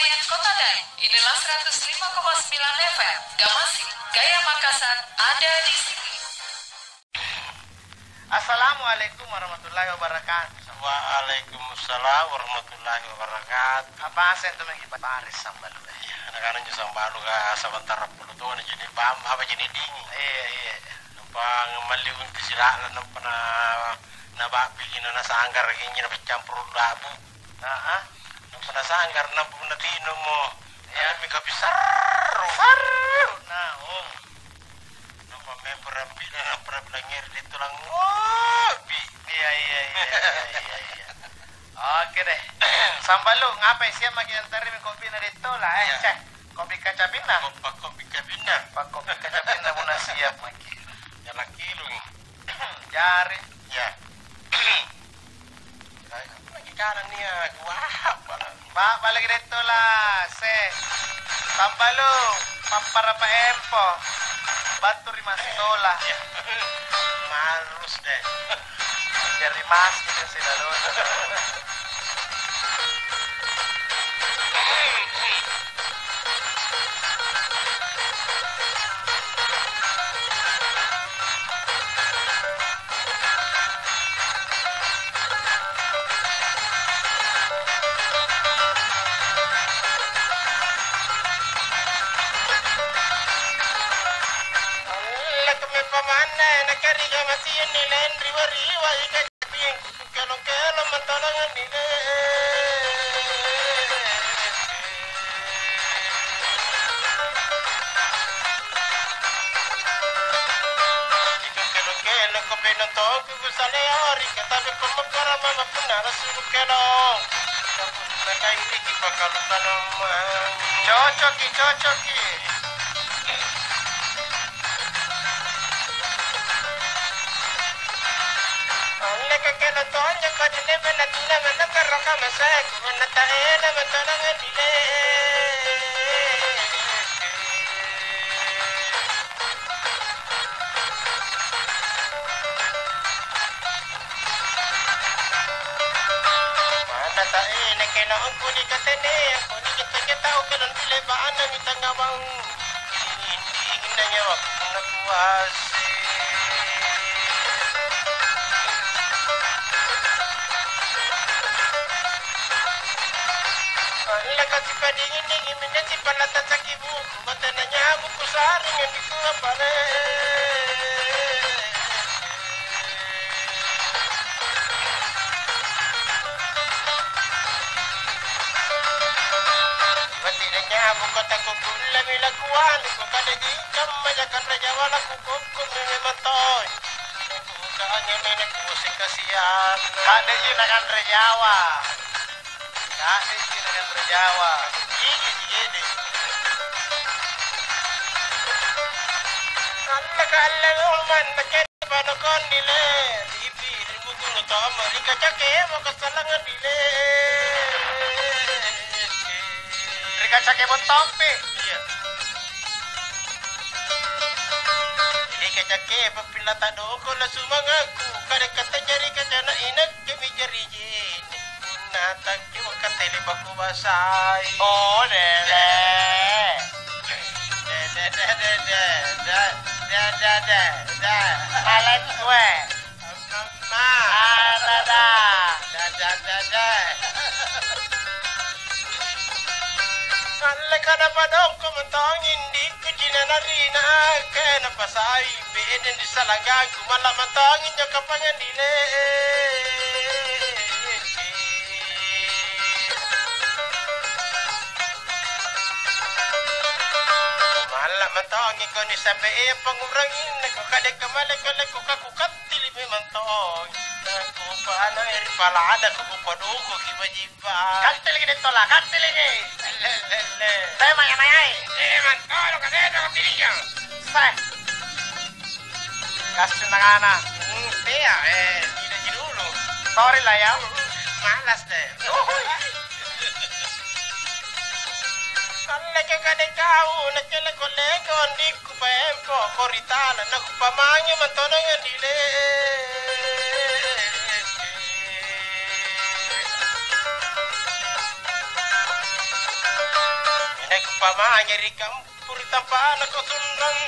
Kalian Kota Daeng, inilah 105,9 FM. Gamasi, Gaya Makassar, ada di sini. Assalamualaikum warahmatullahi wabarakatuh. Waalaikumsalam warahmatullahi wabarakatuh. Apa sen teman kita Paris sambal lu? Anak-anak juga sambal lu sebentar perlu tuh jadi paham apa jadi dingin. Iya. Nampak ngeliung ke silakan nampak nabak bikin anak sanggar gini nampak campur labu. Nampak anak sanggar nampak nanti nomo. Ya mereka besar. Nampak memperapi dan perabelangir di tulang ngopi. Iya. Oke deh. Sambal lu ngapain siap maki antarin kopi na dito lah Cek. Kopi kacaping na. Kopi kabina. Pak kopi kacaping na muna siap maki. Ya laki lu. Jari. Ya. Lagi kanan nih ya. Wah, Pak balik dito lah. Sambal lu pampara pa empo. Batu rimas tola. Malus deh. Dari mas gitu sih lalu. Pamana nakari Gamasi nilen riwa ikaping kelong mantolangan nile kelong ko penonto ku sale ori katabe pamkara mama punara suru kelong nakai iki pakalu tanam Cocoki. que no toña con el neve la tina me la carroca me seco con la taena me tonan el dile mana taena que no kuni katene kuni kita tahu que no dile bana mi tangabang ini nanya waktu nak kuasi kasi padingin minati palata sa kibuko mata na niya buko sa ring hindi ko pare mati na niya buko tako kula milakuan ko kada di kamaya kan raja wala ko ko mematoy ko kaanya mena ko si kasihan Kada yun akan rejawa. Kada yun akan rejawa. Gini. Alla man nakita pa no kon nile. Ipir mo kuno to Amerika chake mo kasalangan nile. Rika cake bontompi. Iya. Ika chake papilata do ko la sumangaku kada kata jari kajana inak kemi jari jin. Natag yung katili bagubasay. Oh, dede. Malam gue. Alle kada padong kumentong hindi ko ginanarina kaya napasabi beden di salagang kumalamantongin niya kapangandile. Mantong ko ni sabi pangurangin ko kada kamala ko kakukat tili mantong ko paano eri palada ko paduko kibajiba Kantil dito lah, kantil ini. le Saya maya-mayay. mantong ka dito ka tiliya Saya. Kasi na nga na. Tia hindi na ginulo Sorry lah ya. malas de Alle ka kadikaw na kala kolego ndi ko pa empo koritala na kupamanya mantono nga dile pamangeri kampur tampana ko sunrang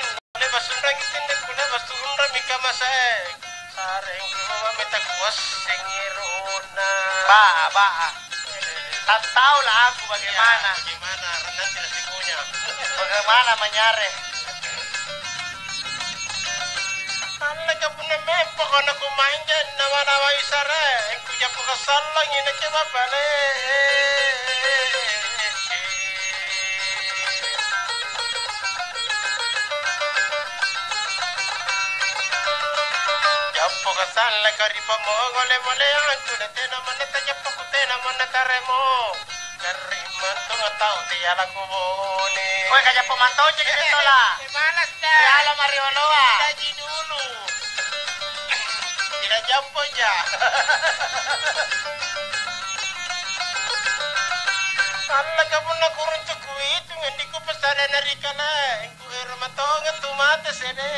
leba sunrang itinde ko leba sunrang mika masek sareng ko meta kuas sengirona Ba. Tahu lah aku bagaimana. Bagaimana nanti resikonya. Bagaimana menyare. Alla ka pun mempo kono kumain jan nama isare engku japo kasallang ina ke bapale. Japo kasallang karipa mo gole aku tena manata japo kutena manata remo. Kariman to ngatau tiala ko bone. Kowe kaya pemantau aja gitu lah. Malas dah. Ya ala Marioloa. Gaji dulu. Tidak jampo aja. Allah ka pun nak kurun cukup itu ngendi ku pesada nari kala. Engku ermatongan tu mata sede.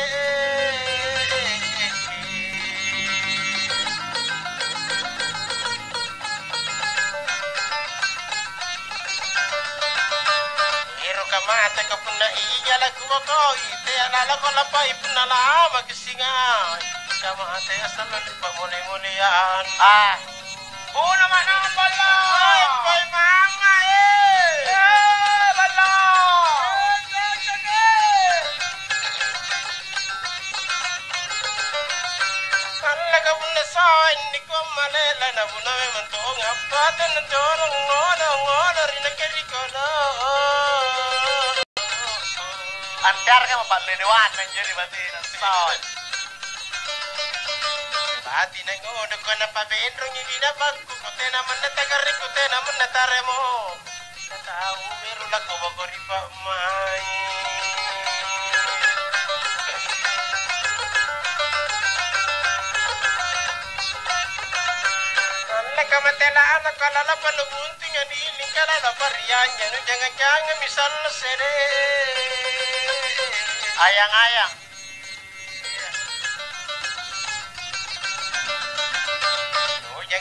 Kamata ka puna iya la kuwa ko ite ala ko la pa ipuna la magisinga kamata asal di pa muli yan Una mano balo. Ay mama Balo. Alla ka puna sa hindi ko malela na puna me mantong apatan ng dorong ngono rin keriko no Andar ka mapaliliwan nandiyan di bati ng sound. Pati na ngono ko na pabendrong ibinabag ko kote naman na tagarik kote naman na taremo. Katao meron lang ko wag rin pa may. Alla ka matelaan ako lalapan ng bunting ang iling ka lalaparian yan. Jangan misal na sere. Ayang-ayang.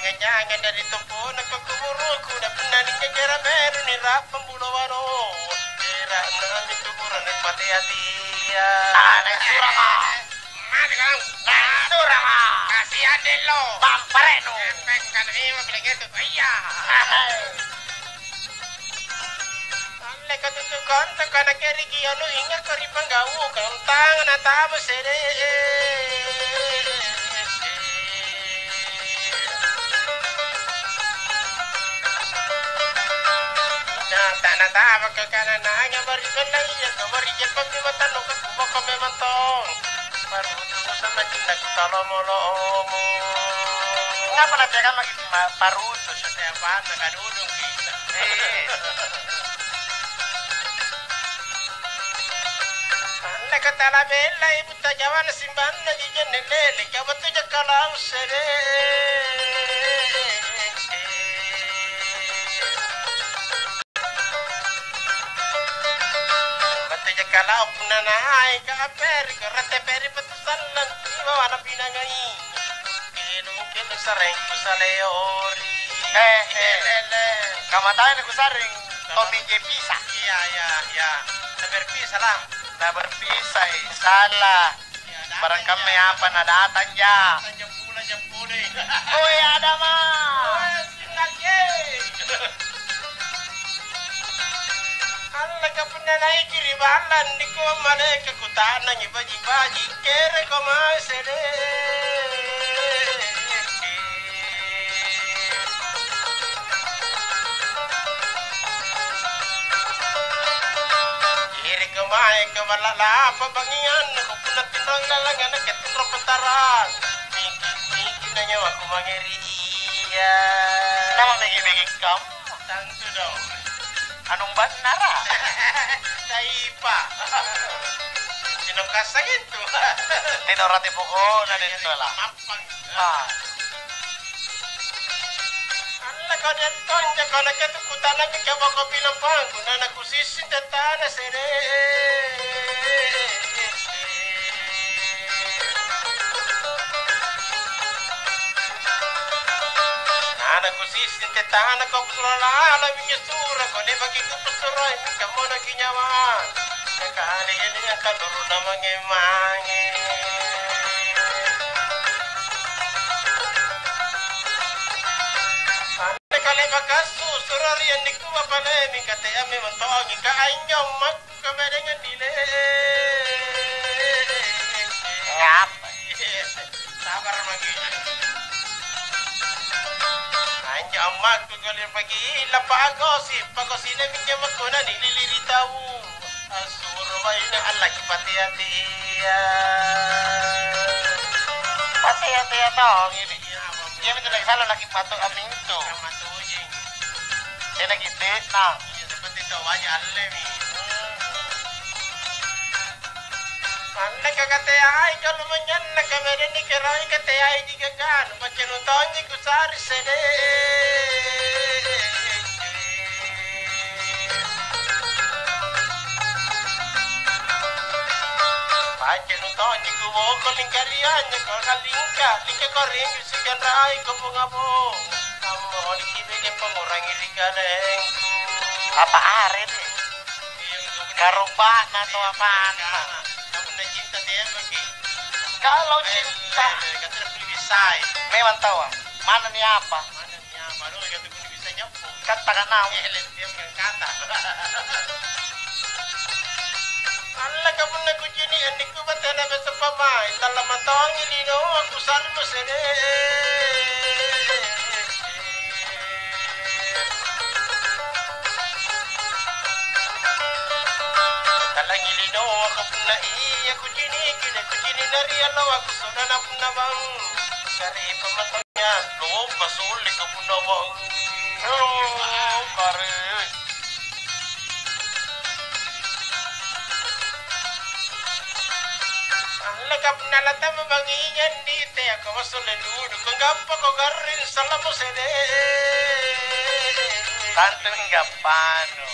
Jangan dari tempo nagpagkumuro ko na pinaning kagara meron ni rapang bulawano. Kira namin tugura nagpati-atiya. Nagsura ka. Mati ka lang. Nagsura ka. Kasi adelo. Pampareno. Epeng ka na may mapilagay ito. Aya. Alle ka tutukan ta ka na kerigi ano ingat ka ripang gawo ka. Ang tangan na tama sere. Tanah ka kanananya barikalaya ka barikan pagmimatan ka kuba ka memantong paruto sa maging nagtalomolomo Nga pala siya ka maging paruto sa tepan nakadudong kita nakatalabela ibu tajawan simban na diyan nilele kabato dyan kalang sere kalau puna naik ke peri ke rete peri petusan lan tiba wana pinangai kilo sareng kusaleori kamatayan aku saring Tommy J Pisa iya berpisah lah berpisah salah barang kami apa na datang ya jampule Uy ada mah Alla ka puna naik kiri balan di ko maleka kutana ni baji kere ko masere kiri ko mai ka malala pabangian ko puna tinang lalangan ke tro pentaran miki na nyawa ko mangeri iya nama migi kamu tantu dong anong bandara Taipa sinokasang itu tinorati buko na dito lah mampang alla ka denton ja ka na ketukutan na ka ba ko pinapang kuna na kusisin tatana sere anak ku sisin tetana ko pusulala minyak surah ko de bagi ku pusurai kamu nak nyawa kali ini yang kaduru nama ngemangi ane kali bakasu surah yang niku apa le mingkate ame mentongi ka anyom mak kebedengan dile Ngapa? sabar magi anyom mak kali pagi lapa agosi na minyak makona nililiri tahu Asurwa ini Allah kipati hati Pati dong ini. Dia minta lagi salah lagi patok amin itu. sama tujing Dia lagi tenang. iya seperti itu aja Allah mi Anda kagate ay kalau menyan kamera ni kerai kate ay jika kan macam nontonnya ku sari sede Pace nontonnya ku woko lingkariannya kau kalingka koring sikan rai ko bungabo kamu dikibege pengurangi rikadengku Apa are deh? Karubah atau apaan? kamu nak cinta dia bagi Kalau cinta kata pilih bisai memang tahu mana nih apa? mana ni apa lu kata pilih bisa nyapu Katakan naon. dia bukan kata Allah kamu nak kujini andiku batana besapamai dalam matang ini no aku sarmu sede Dalang ilino ako puna iya kujini nari alaw ako sudah na puna bang kari pamatanya lo pasuli ka puna bang Kare. Allah ka puna lata mabanginyan dite ako masuli ludo kung gapa ko garin sa lamo sede Tanto hingga pano.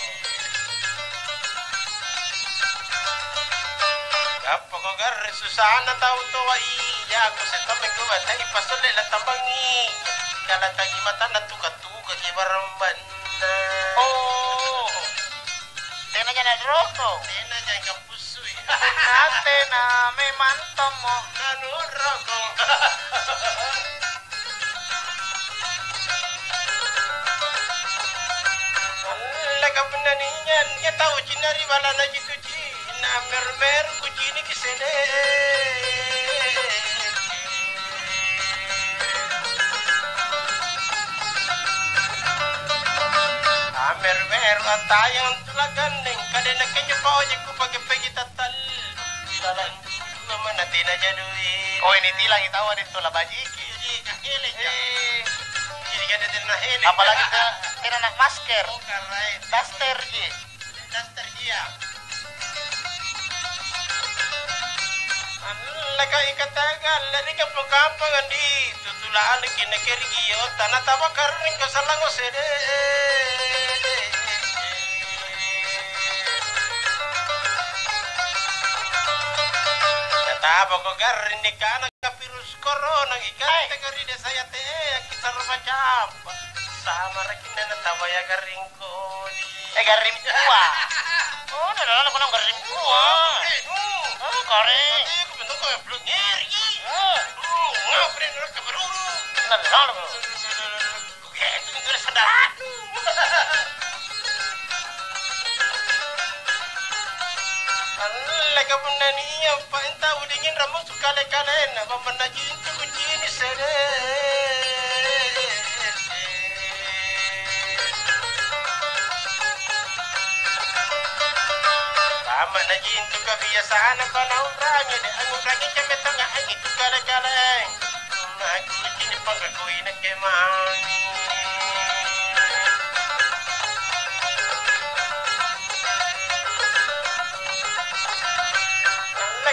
Gapa ko garin susana tau to wa iya ako sa tamay ko at ay pasuli latabangi kalatagi mata na tuka-tuka kibaramban na Oh. Tena jangan rokok. Tena dyan ka pusoy. Ate na may mantom mo. Nanuro ko. Laga pa na niyan. Nga tao, chinari wala na dito chi. Na mer ko chini kisene. Mer at tayang tulagan ning kada na kanya pa o ko pagpagi tatal. Dalan naman natin na jadui. Oh ini tilang itawa dito labajiki. Jadi kakile ja. Jadi kada din na hele. Apalagi ke tena nak masker. Oh, karay. Daster ji. Daster iya. Laka ikatagal lari ka pagkapangan di tutulaan kinakergiyo tanataba karning kasalango sede. Taba ko garin ni kana ka virus corona ikata gari de saya te kisar macam sama rakin na tabaya garing ko di Garim kuah. Oh, nalala ko ng garim kuah. Oh, kare. ko bento ko blog ngeri nga friend ra ka baruru Nalala ko. kuget ndur sadar Allah ka punani yang pa enta udingin ramu sukale-kale na mamanaji itu kucini sere Sama na jinto kebiasaan ako na umrangnya de ang umrangnya kemetongnya ang itu kala-kala Aku ini panggakuin na kemang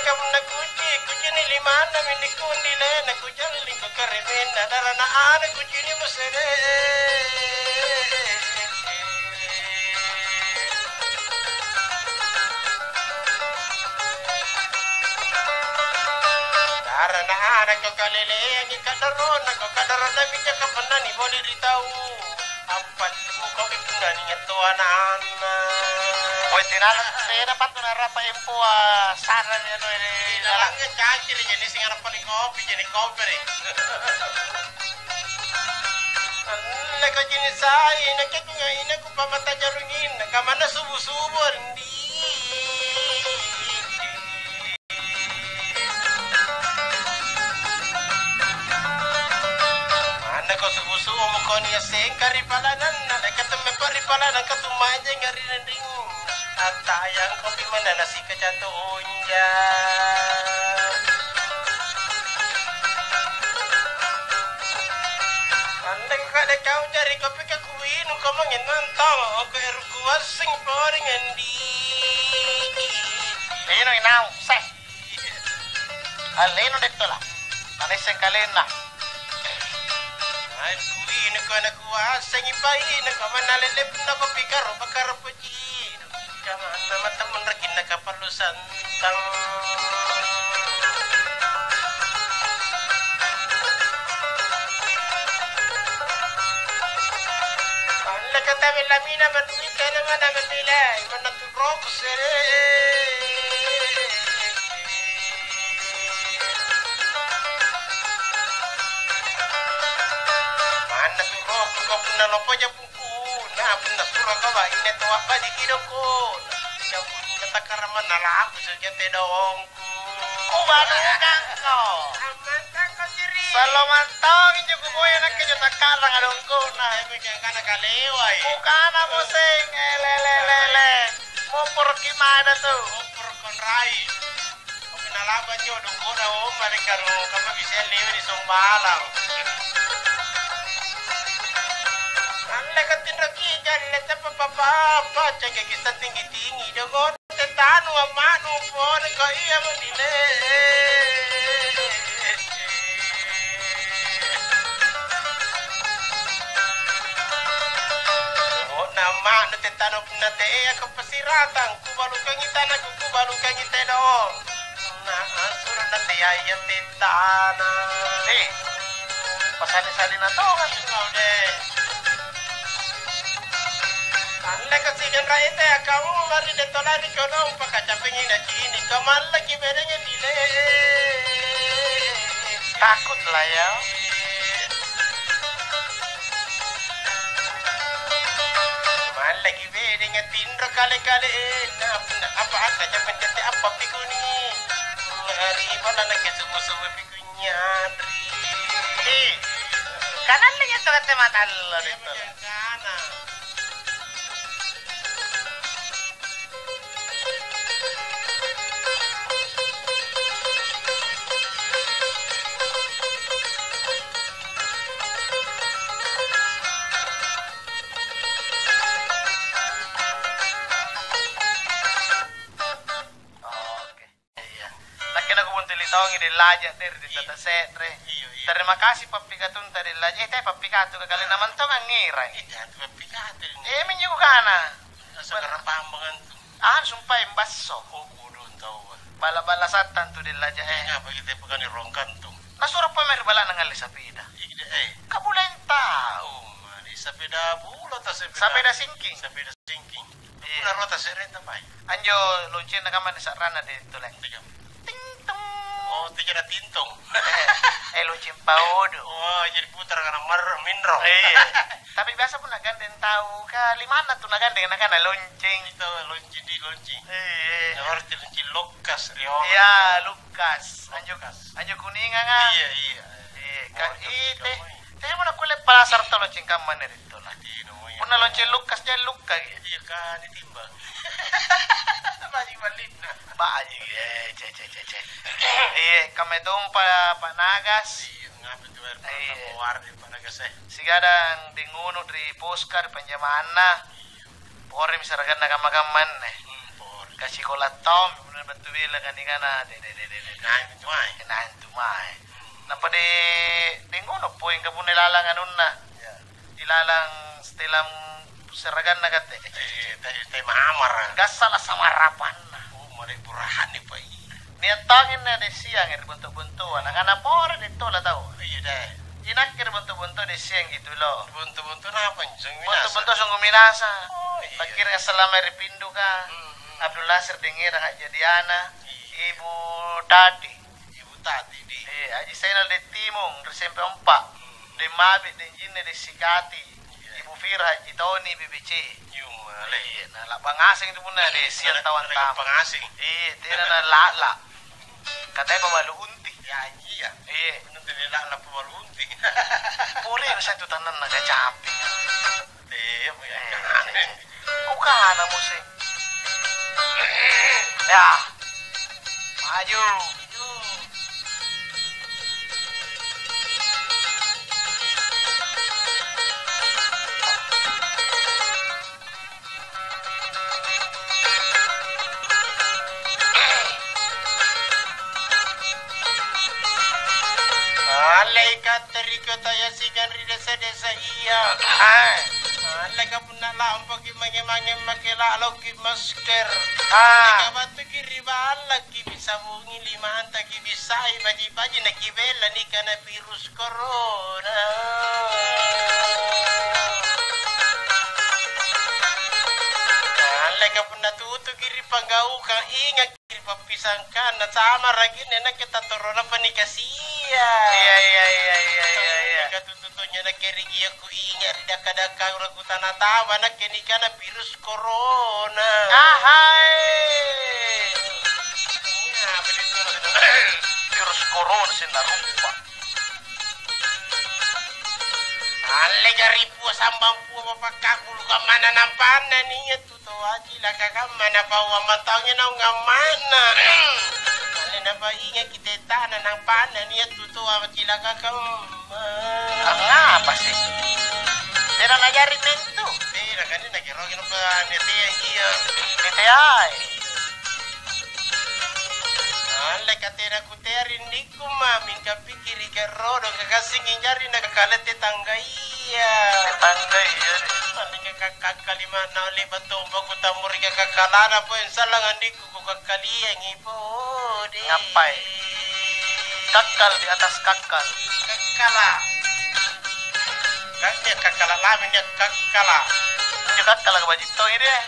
kamu na kuci ni lima na mini kundi le na kujaling ko karimin na daranaan kuci ni musere Darana anak kau kalele yang ikadaron, kau kadaran namin niya kapanan ni boleh ditahu. Apat mo kau ipuna niya to anak-anak. Woi tinalang saya dapat narapa impo saran ya no ini. Dalang nga cacil jadi sing arap paling kopi jadi kopi rin. Naka jinisay, nakikingay na kung pamatajarungin, nakamana subu-subu hindi. Naka subu-subu mo ko niya sing karipalanan, nakatame paripalanan katumaja nga rin. At tayang kopi mananasi ka chatoon dyan. Andai kada kau jari kopi ka kuinu ka mangin mantang o ka erkuasing poring endi. Lino inaw, se. Alino dito la. Taniseng kalina. Ay kuinu ka na kuasing ipain ka manalelep na kopi karo bakar pujin. Kama na mataman rakin na kapalusan tang. Katabi lamina manuita naman ang nila manatulog ko sila. Manatulog ko punalopo niya pungkuna punasura ka ba ineto apa di kino ko siya punatagkaraman nalako sa jante daong ko. Kubanang ko. Amantang ko diri. Salomantong inyo kukuya na kinyo takarang anong ko na. Ay mo kaya ka nakaleway. Bukana mo sing, lele. Mo porkimada to. Opor kon rai. O pinalaban nyo, dugo na o, malikaro, kamabisel liyo ni Sumbalang. Ang lagatin rakigan, leta papapapa, tsaga kita tinggi-tinggi, dogon, tetano, amano, po, nagkaiya mo nila. Nama no te tanong na te ako pasiratang kubalukang ita na kubalukang ita doon na asur na te ay te tana Pasali-sali na to kan. mau de Anda kasi kan ra ite kamu mari de tola di kono pakacaping ina kini kamal lagi bedanya dile Takut lah ya. Lagi bede nga tindra kali-kali na apa saja pencete apa pikuni hari mana nak subuh-subuh pikunya Kanan lang ito kate matalo dito. kana Tawang ini laja dari di tata setre. Terima kasih papikaton dari laja. Papikato kali naman to ang ngiray. papikato Minyo ko kana. sa karapangan tu Sumpay basso. kudun tau Bala-bala satan to di laja nga bagi tayo pagka ni rongkan tu Nasura pa may bala nang alis sa pida. Kabulain tao. mali sapeda bulo ta Sapeda sinking. sapeda sinking rota serenta pai Anjo luncin na kaman sa rana dito lang. tiga Ting tong. oh tiga na tintong Luncin paudo. oh jadi putar ka ng minro Tapi biasa pun nagandeng tao ka limana to nagandeng na kana luncing. ito lonci di lonci Eh. Ngerti lonci lokas rio Ya, Lucas. Lukas Anjo kuninga nga. iya Kan ite. Tayo mo na kulit palasar to luncing kaman nito lah. Tino mo yan Puna luncing Lucas dia Luka. iya ka nitimbang balik na Baji ce. Kami dong panagas. iya nga betul Iya. war di panagasay Sigadang dinguno dari Puskar penjamaan na. Pore misaragan na kamagaman por Kasih kola tom, bener batu bila kan ikana. nah itu ay Kenahan tumay. Napa de dinguno po yung kabun nilalang anun na. Ilalang stilang seragan na kate. tayo mahamar Gasala sa marapan na. oh mali burahan ni pa Niat tangin na de siang buntu-buntuan. Anak pore de tola tahu. Iya deh. Inakir buntu-buntu de siang gitu loh. Buntu-buntu apa sung Buntu-buntu sungguh minasa. Oh iya. Pakir selama ripindu ka. Abdul Nasir dengar hak jadiana. Ibu Tati. Ibu Tati di. Aji saya de timung resempe empat. De mabit de jinne de sikati. Ibu Fira Haji Tony BBC. Yumale. Nah, lah pangasing itu pun de siang tawan tamu. Pangasing. Tidak na lala. Katanya pemalu unti. Ya iya. Menurut dia lah pemalu unti. Puri na saya tutanan naga capi. Apa ya? Kau kana musik. Ya. Maju. Alaikat teriko taya sikan rida sedesa iya. Alaikat punna la ampaki mange makela loki masker. Alaikat batu kiri bala ki bisa bungi lima anta ki bisa baji na kibela ni kana virus corona. Alaikat punna tutu kiri panggau kang ingat kiri papisang kana sama ragi nena kita torona panikasia. Iya. Katututunya na kerigi aku ingat daka-daka orang tanah tawa na kenikana virus corona. Ya, begitu. Virus corona sinarupa. Ale garipu sambang pu papakaku luka mana nampana niya tuto aji laka kamana bawa matangnya na ngamana. Ale na ba ingat kita tanah nampana niya tuto aji laka kamana. Ngapa sih? Tidak ngajarin itu. Tidak kan ini nagirogin pa nete iya. Nete ay. Ale katera kuterin diku mamin kapikiri ke rodo kakasingin jari nagkakalate tangga iya. Tetangga iya. Ale kakakkalima na oli batumba kutamuri kakakalana po yung salangan diku kukakaliang ipo. Ngapay? Kakal di atas kakal. Kakala. Kaknya kakala lamin ya kakala. Ini kakal ke bajito ini deh.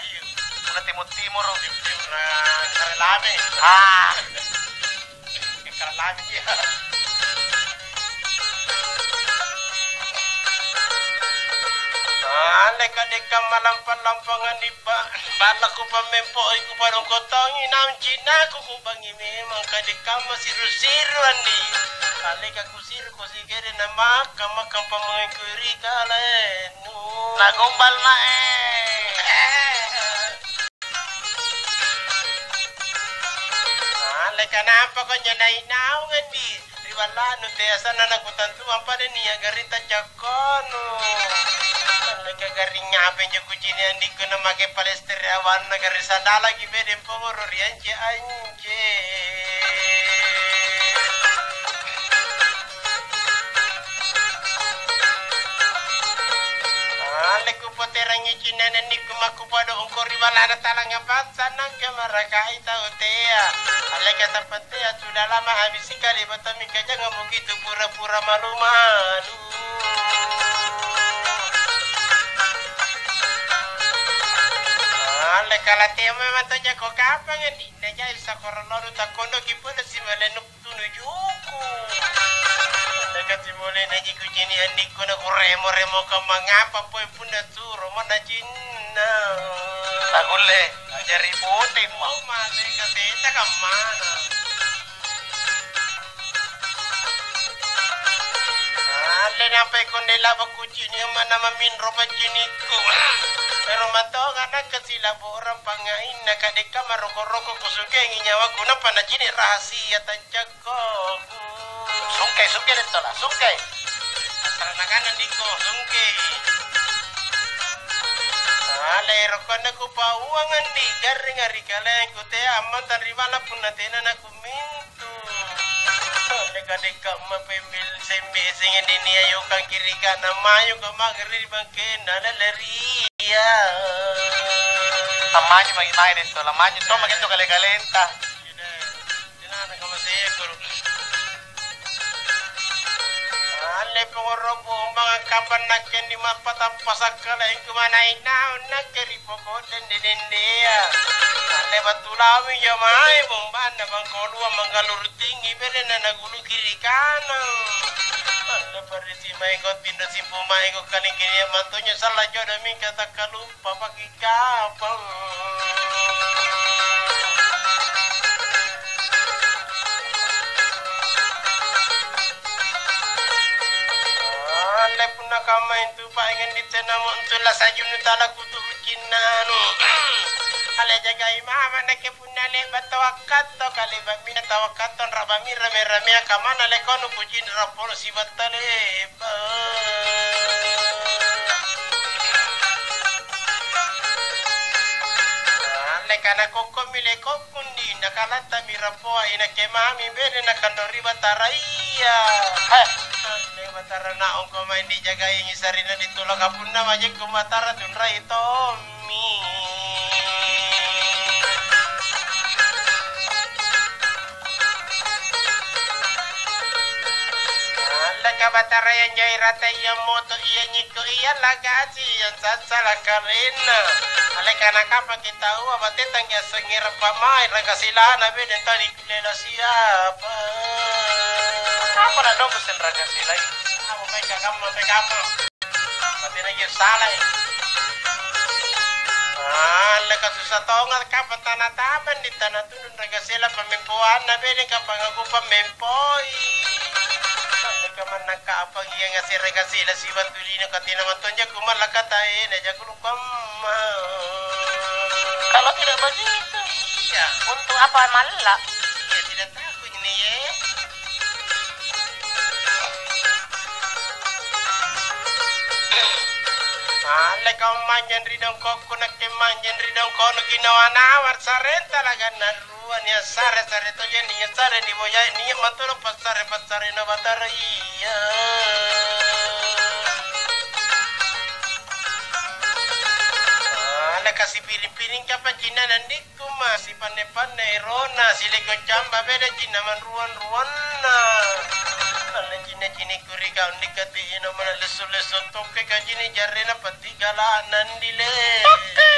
Udah timur-timur. Timur na sare lamin. Kakala lamin ya. Leka deka malampan-lampangan di bala ko pa mempo ay ko pa nung kotong inam Cina ko kubangi memang kadeka masiru-siru andi. Aleka kusiru ko sigere na makam pa mga kuri kalenu. Nagombal na Leka nampa ko niya na inaungan di. Riwala no te asana nakutantuan pa rin niya garita jakono. Leka garing apa yang kucini andi ko na make palester awan na gari sandala ki bede pongoro rianje anje. Leku poterangnya cina andi ko makupado ongkori wala na talang apat sanang kamarakai tau tea. Aleka tapatea sudah lama habis sekali batami kajang begitu pura-pura malu-malu. Leka lateo memang tanya kok kapan ini? Naya isa koroloru takondo kipola si malenuk tunujuku. Leka timole naji kujini andiko na kuremo-remo ka mangapa po puna turo mana jinna. Tagule, ajari putih mo. Oh male kateta ka mana. Ale nampai kondela bakucini mana maminro pa jiniko. Pero matonga na kasila borang pangain na kadeka maroko-roko kusuke nginyawa kuna panajini rahasia tanjako. Sungkay dito lah, sungkay. Saranakan diko, sungkay. Alay roko na ko pa uwangan di garing ari kaleng ko te amman taribala punatena na kuminto. Deka-deka mapembil sembe singin ini ayo kang kiri kana mayo ka magri bangkena lalaria. Tamanyo main dito, lamanyo to magento kale-kalenta. pengorobo mga kapanak yan di mapatapasak ka lang kumanay na nakaripoko dan dinendia. Ale batulami jamay bomba na bang kolua mangalurting ibere na nagulu kiri kanan. Ale parisi may ko pindo simpo may ko kaling kini mantunya salah jodoh min kata kalupa pagi kapang. Le punna kamain tu pa ingin ditena mo untula sajum nutala kutu rucinanu. Ale jagai mama nake punna le batawakato kale bamina tawakato rabami rame rame kamana le kono pujin rapolo si batale. Le kana koko mile kokundi nakalata mirapoa ina kemami bere nakandori bataraya. Matara na ong kumay di jaga yung isarina ditulog kapun na majik kumatara tunra ito mi. Laga batara yang jai rata yang moto iya nyiko iya lagasi yang satsala karena. Ale kana kapa kita uwa batetang ya sengir pamay ragasilana beden tadi kulela siapa. Apa na dong kusen ragasilay? Ako may kakamo. Pati na yung salay. Laka susah tongal ka patanataban di tanah tunun ragasila pamimpuan na bede kapangagu pamimpoy. Laka man nagkaapag iya nga si ragasila si Batulino katinamanton niya kumalakatay na dyan kulukama. Kalau tidak begitu, Iya. untuk apa malala? Iya tidak takut ini ya. Ale kau manjan ridong koko nak manjan ridong kono ginawa nawar saren talaga naruan ya sare to jen ya sare di boya ni mantolo pasare na batara iya. Ale kasih piring-piring kapa Cina nandik kuma si pane-pane rona sile ko camba beda Cina man ruan-ruan na. Ale Cina kuri kau nikati ino mana lesu-lesu toke ka jini jarena pati galanan dile. Toke.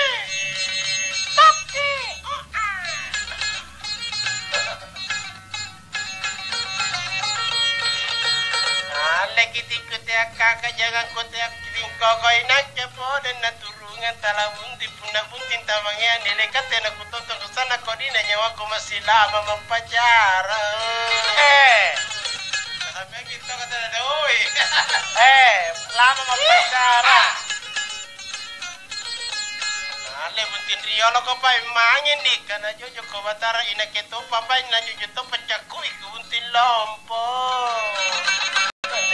Ale kiti kutea kakak jangan kutea kiting kokoi nak kepo dan naturungan talabung di pundak bunting tamangnya dilekat dan aku tonton kesana kodina nyawa ku masih lama mempacaran. Sampai kita kata ada oi. Lama mempacaran. Ale buntin riolo ko pa imangin di kana jojo ko batara ina keto papa ina jojo to pacakui ku buntin lompo.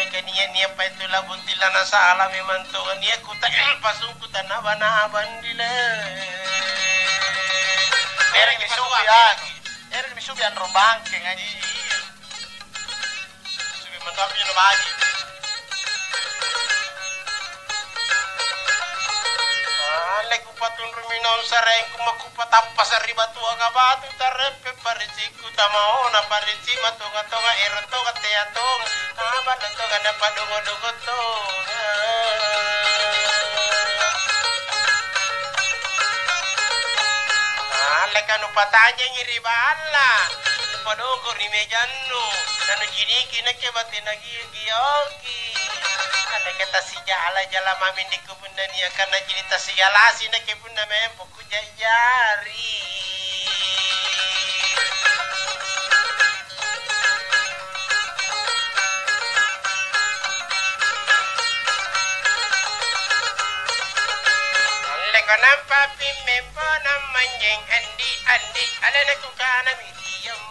Kania pa itu lah buntilan nasa alam memang tu nia kuta pasung kuta naban dile. Ereng misubian. Ereng misubian robang kengaji. Subi mantap yo baji. Ale kupatun ruminon sareng kumakupat apa saribatu agabatu tarepe parisiku tamaona parisi matunga eroto kateatong abala to kana padungo-dungo to. Ale kanu pataje ngiri bala padungo rimejannu nanu jiniki nake batinagi gioki. Ada kata si jala mamin di kebun dan ia karena jadi si jala si nak kebun na mempuku jari. Lekon nampak pimempo namanya andi ada nak kana mi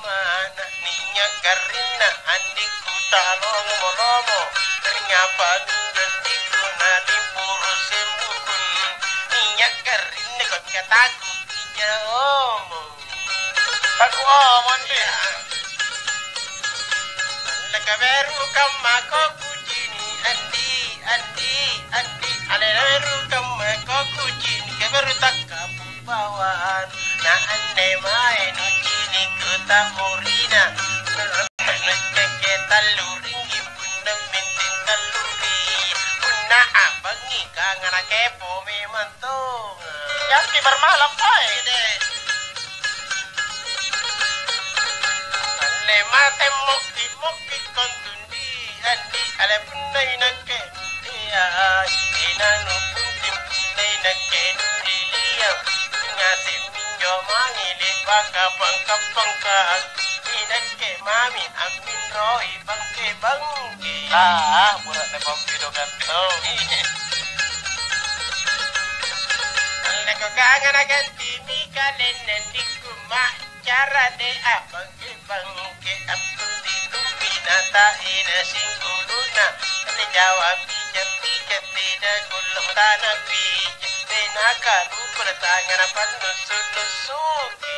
mana ninya karina andi ku talong molomo. Ternyata gantiku nali puro sembukun minyak garin kau kataku ija omong Aku omong dia. Laka beru kamako kujini andi ale beru kamako kujini keberu tak kapupawan na ande main ujini kuta orina Nake taluring ibunda mintin talu Jangan kepo memang tuh. Yang di bermalam pai. Ale mate moki kontundi andi ale punai nakke. Ya ina nu puntim punai nakke dulilia. Ngasi minjo mangi di bangka. Nakke mami amin roi bangke. Burak ne pampido gantong. Ko kangen ganti mi kalen nanti kuma cara de bangke apun di tumpina ta ina singuluna ne jawab pijat tidak gulung tanah pijat tenaka lu bertangan nusuki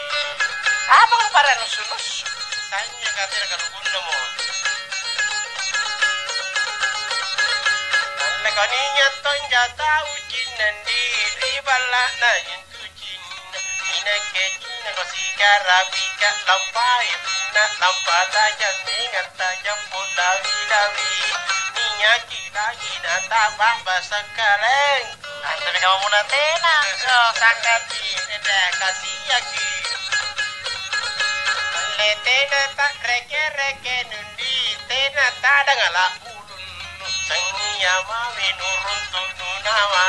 Apa kan para nusunus? tanya kata kalau guna mo kaninya tonja tahu cinan diri balak na yentu cina ina ke cina ko sigara bika lampai na lampa tajam mingat tajam pula lawi ninya lagi na tabak basa kaleng Tapi kamu muna tena. so sakati eda kasih yaki le tena tak reke nundi tena tadang ala Sangia mami nurun tunu nawa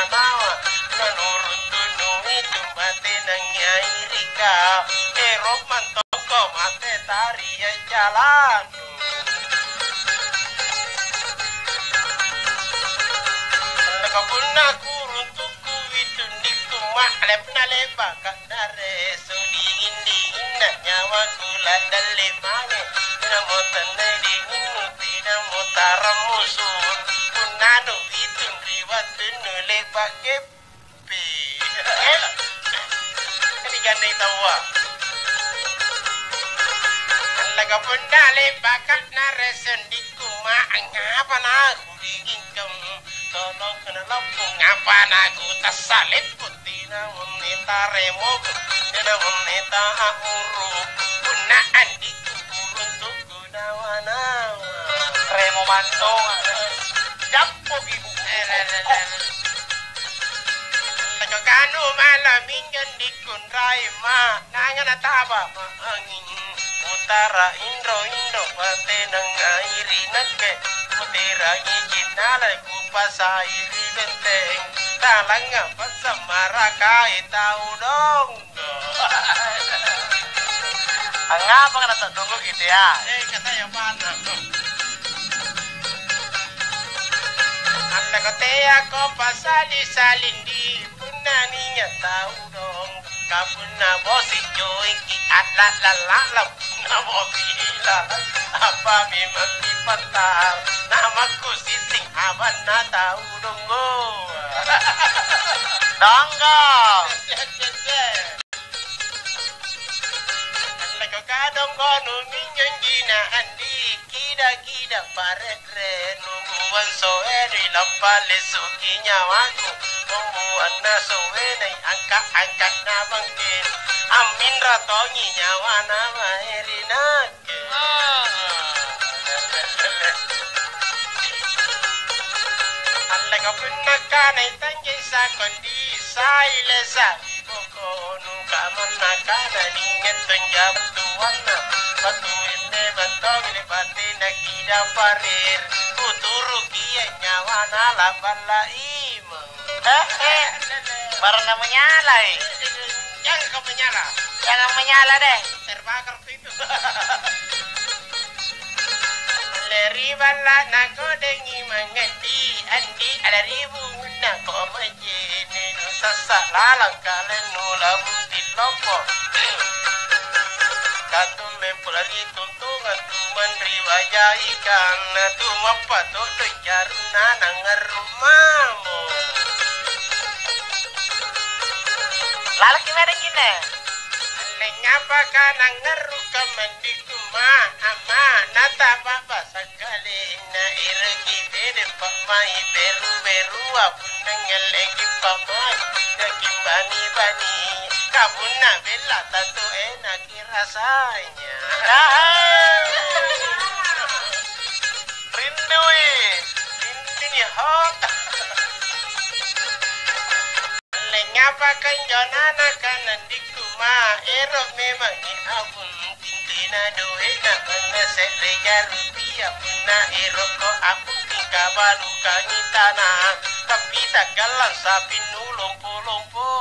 nurun tunu itu mate nangya irika erok mantoko mate taria jalan Lekapuna kurun tuku itu nikuma lepna lebaka dare sudingin nyawa kula dalle mange namo tanai dingin tidak mau taram musuh punanu itu riwat nule pakai pi ini gandeng tawa laga pundale bakak naresen di kuma ngapa aku dingin kem tolong kena lampung ngapa aku tasalip putih namun nita remog namun nita uru punaan di kurun tuku nawa Remo mantong. Jampo ibu. Kano malamin yan di kunray ma nangan ataba maangin utara indro pate nang airi nagke utira giginalay kupasa iri benteng talanga pasamara kahit tao dong Ang nga pa nga natadungog ito ya. kataya mana ang nagateya ko pasali-salin di punaninya tao dong kapuna bosi joy ki atlat lalalap na bosila apa memang dipatar namaku sising aman na tao dong Dangga. Kadang kono minyan gina andi kida paredre nungguan soe lampale suki nyawaku nungguan na soe nai angkat na bangkin amin ratongi nyawa na maherinake Alaga punakanay tanjay sa kondi saile sa iboko nuka manakana ningat tanjab tuwana batu ende bantong ni pati nakida parir kuturu kia nyawa na labala ima Parang na menyala eh. Jangan kau menyala Jangan menyala deh. terbakar itu Leri bala na ko dengi mangandi andi ada ribu na ko majene no sasa lalang kalen no labu tilopo katum mempulari tuntungan tuman riwaya ikan na tumapa to jaruna nangar rumamu Lalaki na rin yun eh. Ngapa ka nangaru ka mandikuma ama natapa pasakali na iragi bede pamai beru apun ngelegi pamai yakimbani bani kabuna bela tatu enak rasanya Rindu eh. ini hot nyapa kan jonana kanan di kuma ero memang ni abun tintina doe na mana sereja rupiah puna ero ko abun tingka balu kangi tanah tapi tak galang sapi nu lompo-lompo.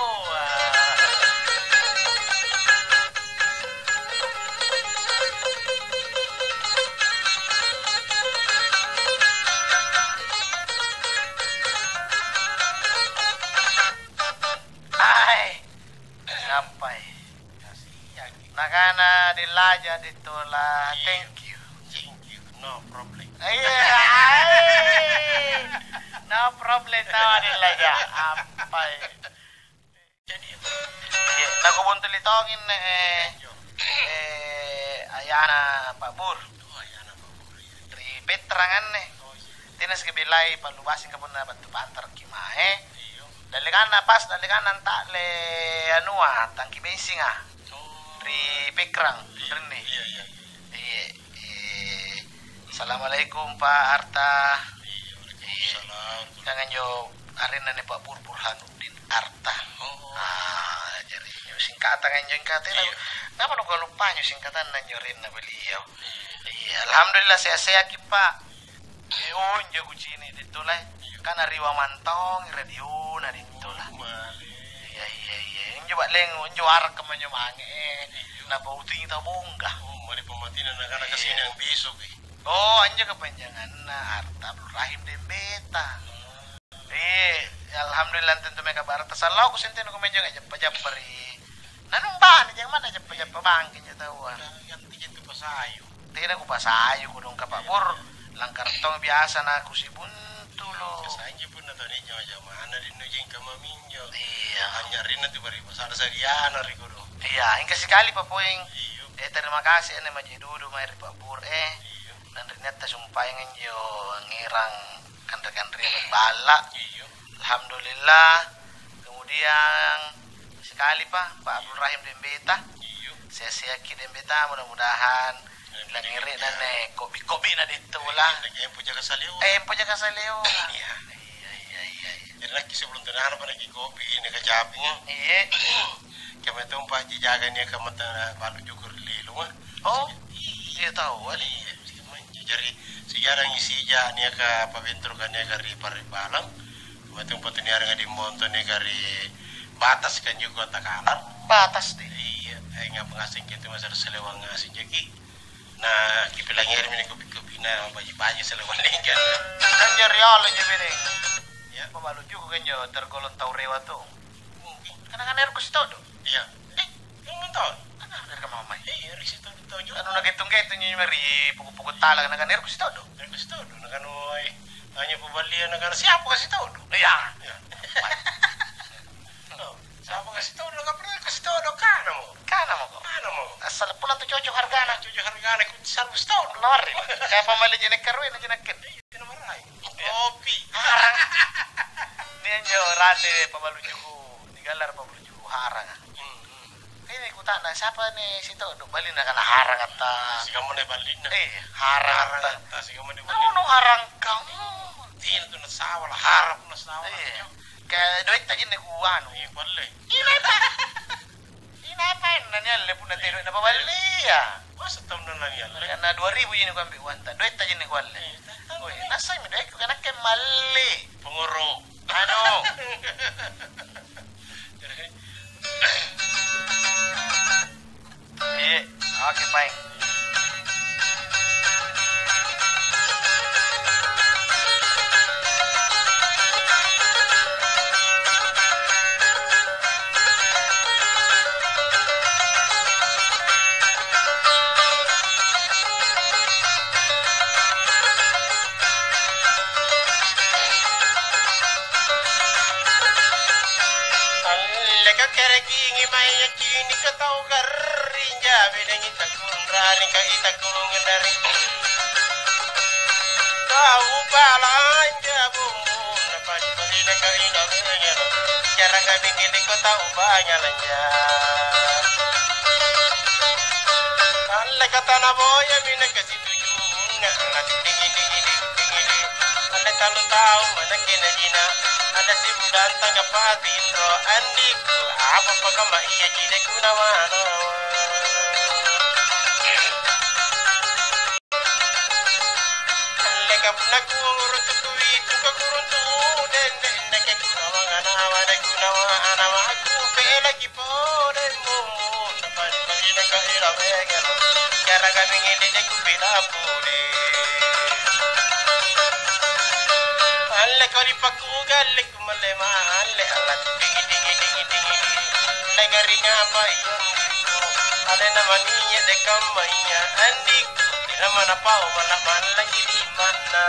Nakana dilaja ditola. Thank you. No problem. No problem tawa dilaja. Apa? Jadi Naku buntul itongin ayana Pak Bur. ayana Pak Bur. Dari Petrangan Tinas kebilai palubasin ka na bantu pantar kimae. Dalikana pas dalikana tak le anua tangki bensin Di Pekrang, Rene. Iya. Assalamualaikum Pak Arta. Waalaikumsalam. Jangan jo arena ne Pak Pur Burhanuddin Arta. Jadi singkatan nyo singkatan. Kenapa lo kalau lupa nyo singkatan nyo rin na beliau. Iya, alhamdulillah saya ki Pak. Unjo kucini dito lah. Kan ariwa mantong radio na dito lah. Iya. Coba unjo arak kemanyo mange. Na bauting ta bongga. Mari pematinan anak-anak kesini yang besok. Oh, anja kepanjangan na Arta Abdul Rahim Dembeta. Alhamdulillah tentu mereka barata salau ku senten ku menjo aja pajapari. Nanung ban jang mana aja pajap bangkin ya tahu. Yang tiket ke pasayu. Tidak ku pasayu ku dong ka Pak Pur. Langkar tong biasa na ku si buntu lo. Kesannya pun na tadi nyawa mana di NOJENG kamaminjo. Iya. Hanya rina tu bari pasar sariana riko do. Iya, hingga sekali Pak Poing. Iyo. Terima kasih ane majidudu mai Pak Pur dan ternyata sumpayangan yo ngirang kandre-kandre bala. Iyo. Alhamdulillah. Kemudian sekali Pak Abdul Rahim Dembeta. Iyo. Saya Dembeta mudah-mudahan lang ngiri na kopi-kopi na dito lah. Yang punya kesalio. Punya kasaleo. Iya. Jadi lagi sebelum tenar pada kopi ini kecaping. Iya. Kami tahu Pak jaga ni kami balu jukur lilu mah. Oh, iya tahu. Jadi sejarah isi ja ni ke pabentur kan ni kari paribalang. Kami tahu Pak ni orang di monton ni kari batas kan juga takalan. Batas deh. Iya, ngap ngasing kita masar selewang ngasing jadi. Nah, kita lagi hari ini kopi-kopi na baju-baju selewang ni kan. Kan jerial aja bereng. Ya, pemalu juga kan jo tergolong tau rewa tuh. Karena air ku situ do. Iya. Kamu tahu? Air ka mama. Iya, risi tahu juga. Anu nagitong-gitong nyo mari puku-puku tala kan air ku situ do. Air ku situ do. Nakan oi. Hanya pembalian nakan siapa kasih tahu do? Iya. Siapa kasih tahu do? Kapre kasih tahu do kana mo. Kana mo ko. Asal pulang tuh cocok hargana. Cocok hargana ku sarbu tahu do. Nori. Kaya pamali jenek karwe na jenekin. Iya, marai. Kopi. Harang. Niyan jo rate pamalu juku. Galar pa bro harang. Ini ku tanda siapa nih situ do bali na kana harang ata. Si kamu ne balin na. Harang ata. Si kamu ne balin. Ano harang kamu? Tin tu na sawal harap na sawal. Kaya duit ta jin ku anu. Balle. Ina pa nanya le pun nanti duit na pabali ya. Masa tahun na lang yan. Kana 2000 yun ko ambil wanta. Duit ta jin ku alle. Oy, nasa mi duit ko kana ke mali. Pengoro. Ano? Oke, baik. Kerakingi maya kini katau garinja bedeng itakun raring ka itakun dari kau balanja bumbu dapat beli ka ina benyero cara ka bikin ko tau banyak lanja alle kata na boya mina ka situju na dingi alle talu tau mana kena jina Ada si bulan tangga patindro andiku apa pagama iya jide kunawana. Leka puna kurun tukui tuka kurun tu den neke kunawana wana kunawana aku pela kipore mumun pari pari neka ira vegero cara kami ngede ku pela pure. Alle kori paku galle kumale mahalle alla dingi dingi dingi dingi legarinya bayon ale namanya de kamanya andiku tira mana pau mana man lagi di mana.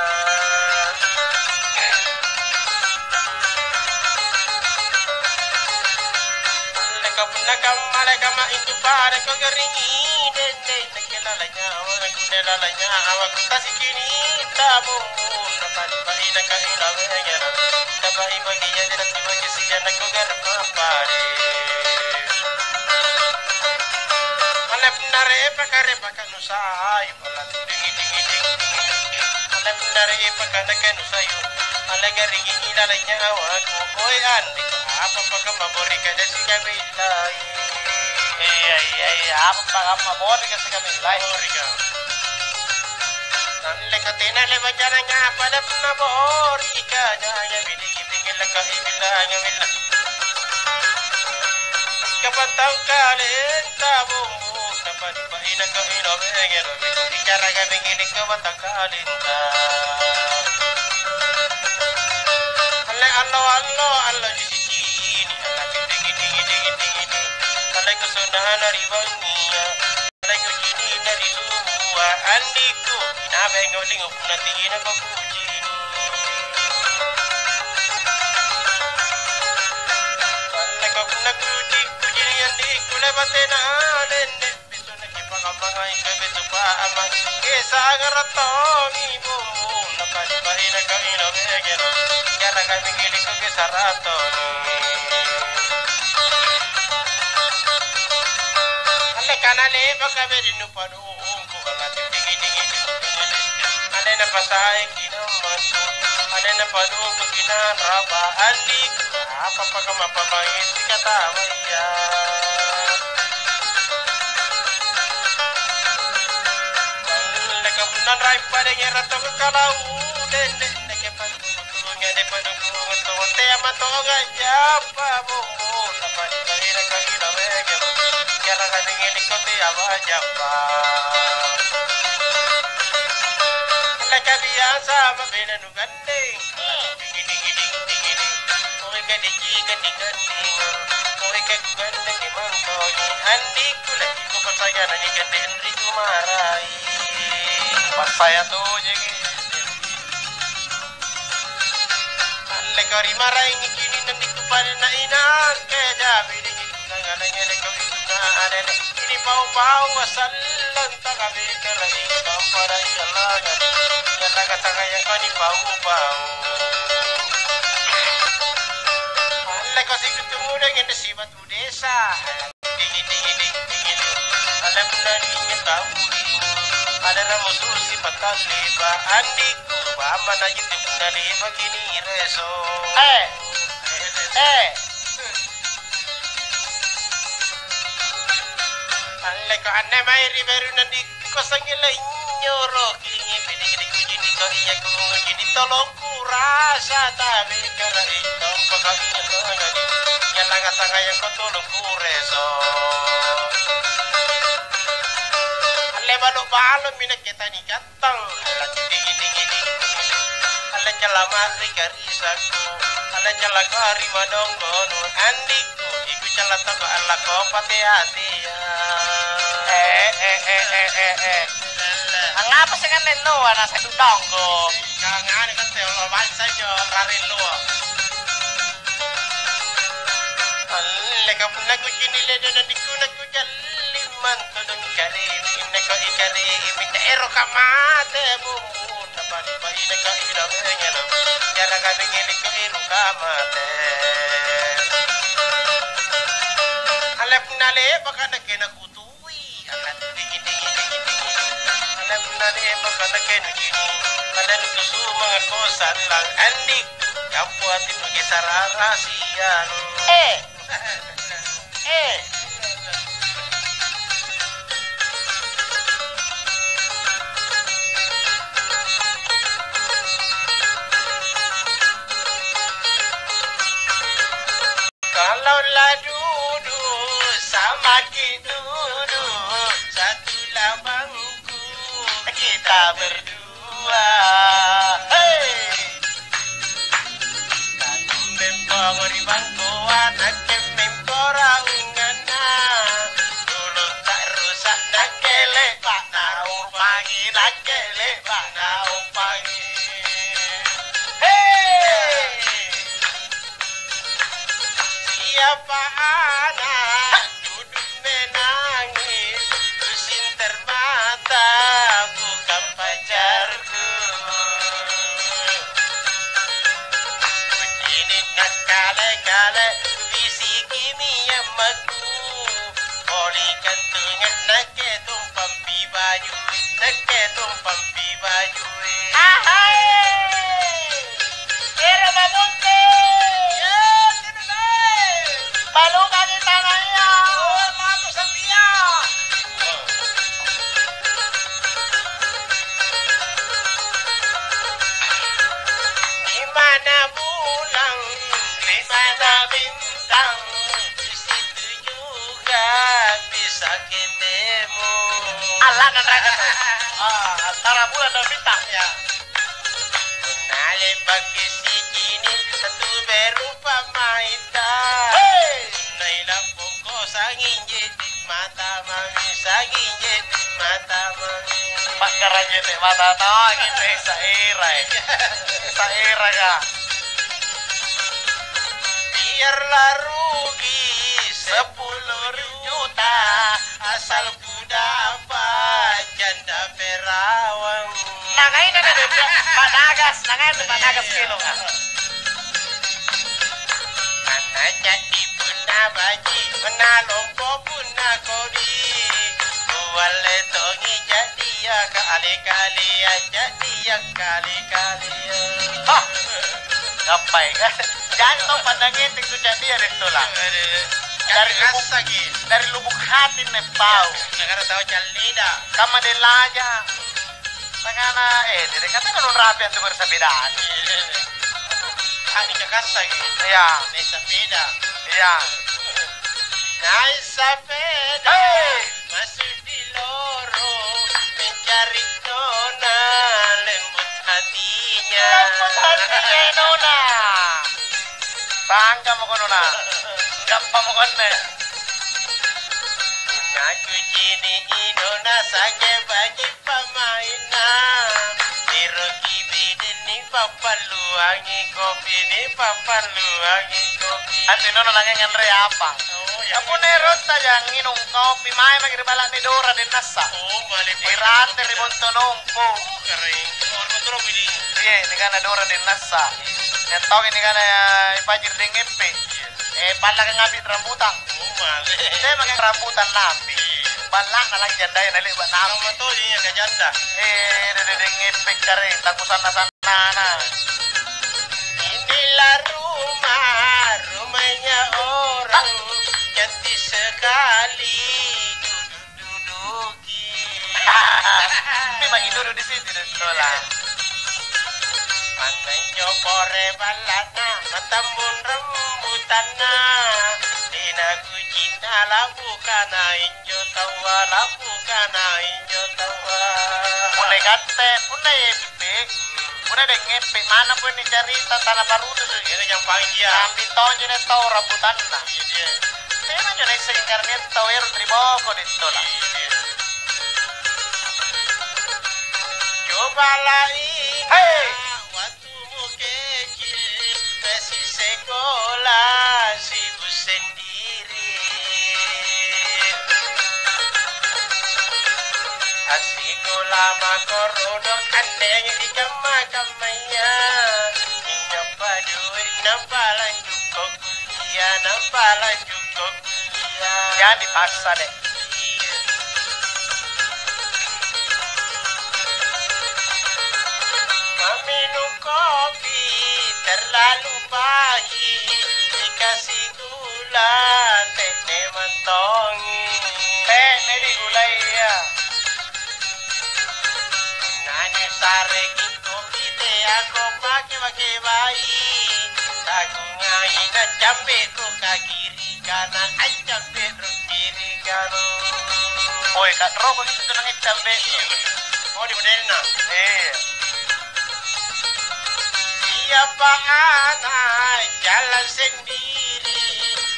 Alle kapuna kamale kama itu pare ko garingi de nekela lanya wana kunela lanya awak tasikini tabu. Ina ka ina vegera tabai bagi jadi nanti bagi sian aku garpa pare alep nare pakare pakanusai pala dingi dingi dingi alep nare pakana kanusayu alaga ringi ina lanya awaku oi andi apa pakam mabori kada sigamilai Apa pakam mabori kada sigamilai Leka tina le bajara nya pada puna bori kaja ya bidigi bigil ka ibila nya mila kapatau kalen tabu dapat baina ka ino begero bicara ga bigil ka batau kalen ta Allah jijini Allah digi digi digi digi Allah kusunana ribangia Allah jini dari semua andiku Abeng oling puna tingina baguji Leko puna kuji kuji andi kule batena lende Beto na kipakapanga ika beto pa amang Kesa agaratongi bumu Napali bahina kamino begero Kaya kami gili ko kesaratongi Ale kanale baka berinu padungku Alati dingi dingi Ada na pasay kinaman Ada na padugo kinaraba Andik Apa pa ka mapamay Si katamaya Nakapunan ray pa rin yung ratong kalaunin Nake padugo nga de padugo Tuwan te amatoga Yapa bumo Napanibahin ang kaginawegero Kaya kami ngilikot Yapa Yapa Kabiasa mabela nu gandeng ding ding ding ding oi ka digi ganding ganding oi ka gandeng di mangkoni andi kula ko pasaya na ni gandeng rito marai pasaya to jegi alle kari marai ni kini nanti ku pare na ina ke jabi ding ngana ngene ko ina ane ini pau wasallan ta kabe kalai kampara yalla Kata yang kau ni bau Allah kau sih ketemu dengan si batu desa Dingin Ada menarinya tahu Ada ramu susi patang leba Andiku Bapa najib tu puna leba kini reso Allah kau aneh mai riberu nanti Kau sanggila nyoro Kini pedi iya kungi ditolong kurasa tapi kala itom pagkain ngani yalanga sanga yang kotolong kureso alle balo minakita ni katang ala dingi alle jalama rikarisaku alle jalagari madongono andiku iku jalata ko alla ko pati hati Ngapa sih kan lo anak saya dudong kok? Jangan kan telo bangsa jo karin lo. Alle kamu nak kini le dan dikuna ku jalli manto dong kari ini ko ikari minta ero kamate bu tapali pa ina ka ina ngelo. Jara kami ngeli ko ero kamate. Alle punale baka nakena kutui akan dingin Nade makana kenu jini Kanan kusu mga kosan lang andik Kamu hati bergeser rahasia. Kalaulah duduk sama duduk satu labangku kita berdua. Hey, kamu membangun bangkuan, aku memborang ngana. Dulu tak rusak nak kelek pak naung pagi, nak kelek pak naung pagi. Siapa anak duduk menangis, kusin termata bukan pacarku. Begini nak kale-kale bisiki miyamaku, oli kantungan nak ketumpam pi baju, nak ketumpam pi baju. Ahai, era babonte. Baruga di tangannya. Lalu setia. Di mana bulan, di mana bintang, di situ juga bisa ketemu. Allah kan raga. Antara bulan dan bintang ya. Mengalir bagi si kini satu berupa maita. Sangin jadi mata mami, sangin jadi mata mami. Pak kerajaan jadi mata tahu gitu saira ka. Biarlah rugi 10 juta asal ku dapat janda perawan. Nangain na panagas kilo ka. Mana jadi baji menalompo puna kodi wale tongi jadi ya kali-kali jadi ya kali-kali. Ngapai kan jantung pandangin itu jadi ya tola dari lubuk hati nepau negara tahu jalida kama delaja takana dire kata kan rapi antu bersabedaan di Makassar gitu ya di sepeda ya. Naik sepeda masuk di lorong mencari nona lembut hatinya nona bangga mo ko nona gampang mo konne aku jini nona saja bagi pemainan dirogi bidin ni papaluangi kopi ni papaluangi kopi ati nono lagi ngandre apa Apo neron saja nginum kopi mai magribalak ni Dora din nasa. Oh, balik irate ribonto nompo. Kering. Ribonto nompo di. Iya, ni kana Dora din nasa. Yang tau ini kana ipajir ding epe. Balak ngabit rambutan. Oh, male. Saya makan rambutan nabi. Balak na lang janda na liba na. Ang mato di nga janda. Ding epe kare takusan na sana. Inilah rumahnya orang. Cantik sekali duduk-duduki. Memang duduk di situ di sekolah. Pandai copore balana, matambun rambutana. Dina kucina labu kana injo tawa, labu kana injo tawa. Mulai kate, mulai pipik. Mulai deh ngepik, mana pun ini cerita tanah baru tuh. Ini yang pagi ya. Ambil tahun jenis tahu rambutanna. Iya dia. Tema nyo na isang karnet tower triboko dito lang. Coba lain waktu mu kecil masih sekolah sibuk sendiri. Asikolah makorodok aneh di kamar-kamarnya. Nyapa duit nampak lanjut kok kuliah, nampak lanjut kok kuliah. Yan dipaksa deh. Meminum kopi terlalu terlalu pahit, dikasih gula, tekne mentongi. Tekne di gulai ya. Nani sare kiko pite aku pakai bayi. Tagunya ina jambe ruka kiri kanan, ay jambe ruka kiri kanan. Oi, kak rokok itu tuh nangis jambe. Oh di modelnya. Siapa anak jalan sendiri,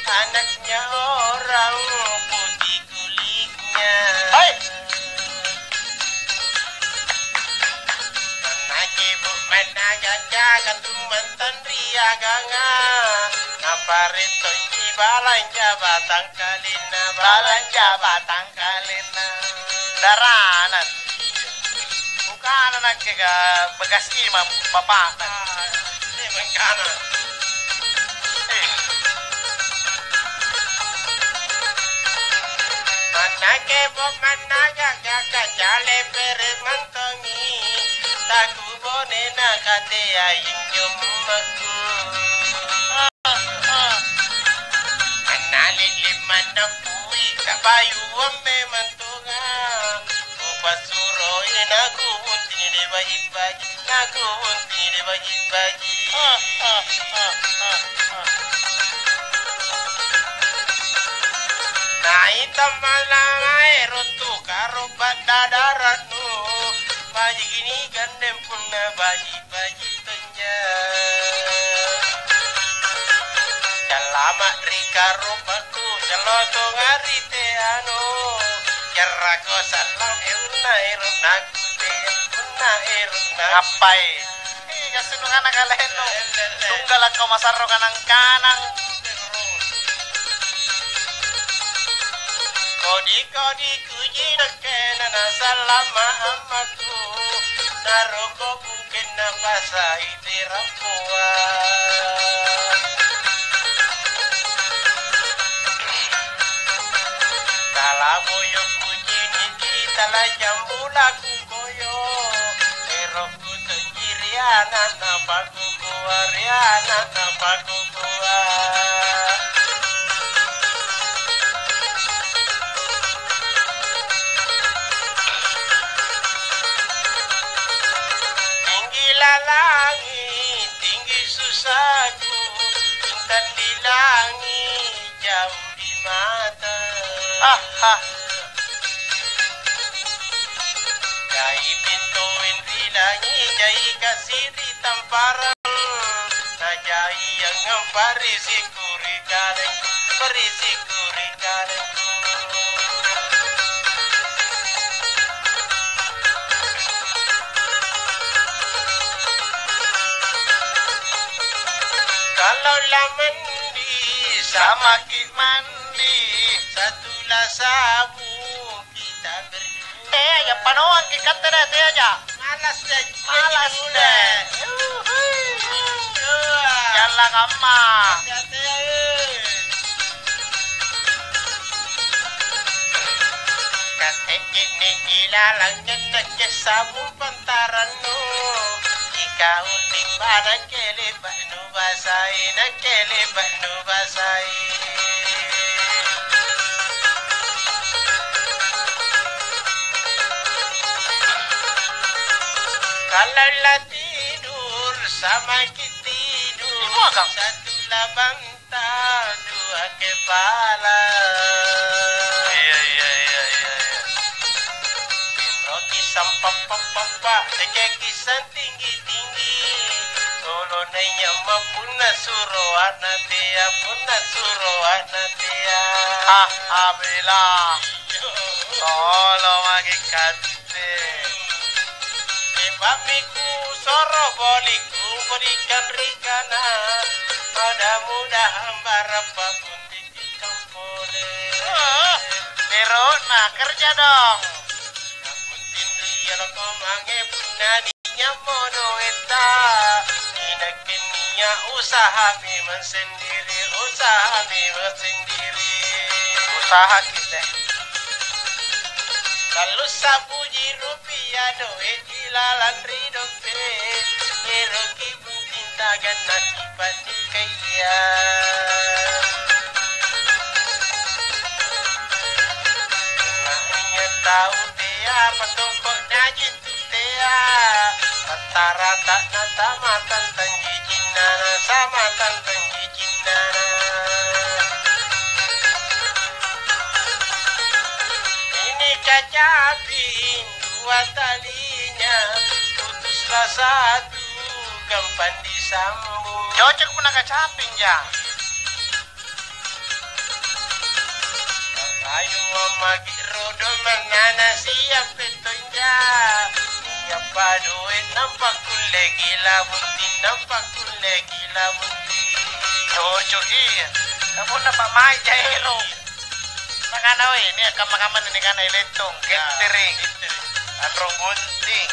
anaknya orang putih kulitnya. Hai. Anak ibu mana jaga tuman tandria ganga, naparin tonji balanja batang kalina, balanja batang kalina. Daranan. Bukan anak ke bekas imam bapak. Ini mengkana. Anak ibu mana jaga jale pere mantongi, lagu bonena kate aing jummaku. Analit liman na pui kabayu ame mantunga, upasuroy naku unti de bajik-bajik, naku unti de bajik-bajik. Naitam malamay rotu karobat dadaranu, bajik ini gandem pun na bajik-bajik tenja. Lama rika rupaku jaloto ngarite anu jarako salam irna naku te na Ngapai? Kasi nung anak kalahin no. Tunggal ako masaro ka ng kanang. Kodi kuji nakena na salama amaku naroko bukin na pasai tirapuan. Talaboyo kujini kita la jambula kukoyo, eroku tenjiriana napaku kuariana napaku kuwa. Tinggilah langit, tinggi susahku, intan di langit, jauh di mata. Jai pintuin di langit, jai kasih di tamparan, nah jai yang ngempari si kuri kalengku, beri si kuri kalengku. Kalau lah mandi sama ki mandi, satulah sabu kita berdua. Ya panoan kikat na te aja. Malas deh, Malas deh. Jalan amma. Katek ini ilalangnya nak sabu pantaran no. Jika uting badan kelebak nu basai, nak kelebak nu basai. Kalau lah tidur sama kita tidur, satulah bantal, dua kepala. Roti sampah papa, tegak kisan tinggi. Tolo nanya mapuna suruh anak dia, puna suruh anak dia. Abila. Tolo magikate. Papiku soro boliku berikan rikana, mudah-mudahan barapa putih di kampole. Pero na kerja dong. Napuntin dia loko mange punaninya mono eta, inakininya usaha memang sendiri, usaha memang sendiri. Usaha kita. Kalau sabuji rupiah doe ilalan ridope, eroki buntinta ganaki dapat nikaya. Hanya tahu dia patokok najin tu dia. Patara tak nata matan tanggi jinana sama tantang jinana. Ini kacaping dua talinya, putuslah satu gampang disambung. Cocok pun nak caping ya. Ayo magi rodo manana siap petonja. Siapa duit nampak kule gila bunti, nampak kule gila bunti. Cocok iya. Kamu dapat mai jahilo. Makana we ini kamakaman ini kana iletong ketering. Atro gunting.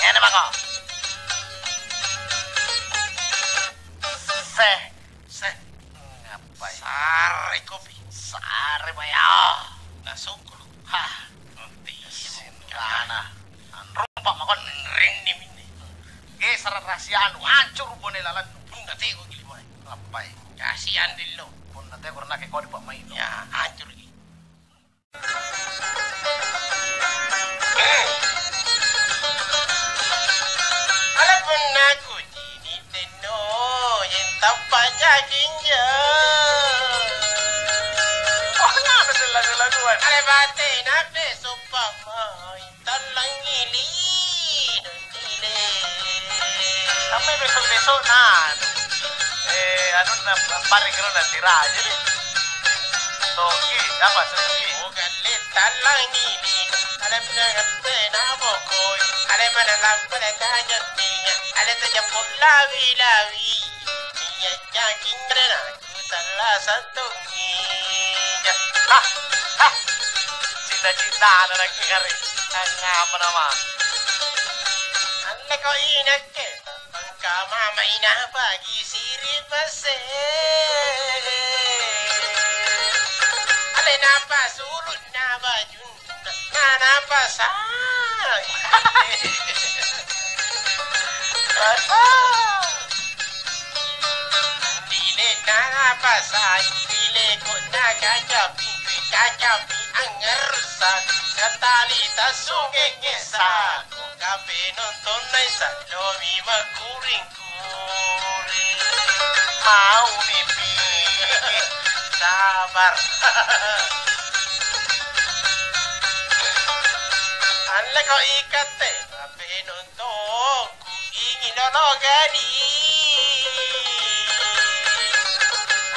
Ini bang, se, ngapain? Sari kopi, Sari bayar. langsung kulo. Hah, Nanti kana. Rumpak makon ring ni mini. Geser rahasiaan, hancur pun lalan pun nanti ko gili mo. Ngapain? kasihan dilo. Pun nanti ko nak kau di pak main. Ya hancur lagi. Alam pun aku jini teno yang tampak jagingnya. Oh, ngapa sih lagu-laguan? Ale bate nak de sopa mai talang ngili ngile. Sampai besok-besok na. Ano na paring na tira aja deh. Togi, apa sih? O galit talang ngili. Ale menangate na bokoy. Ale manalapa na tajatinya. Ale tajapok lawi-lawi. Niya jaging na aku salah satu niya. Hah, hah. Cinta-cinta na nagkikari. Ang ngapa naman. Alle ko inak ke pangka mama ina pagi siri pase. Ale napa surut na bajun na napa say. Dile na napa say. Dile ko na kacaping ang ngerusak. Katali tasunge ngesa. Kape nonton na sa lobi makuring-kuring. Mau mimpi. Sabar. Anla ko ikate. Kape nonton ku ingin nologani.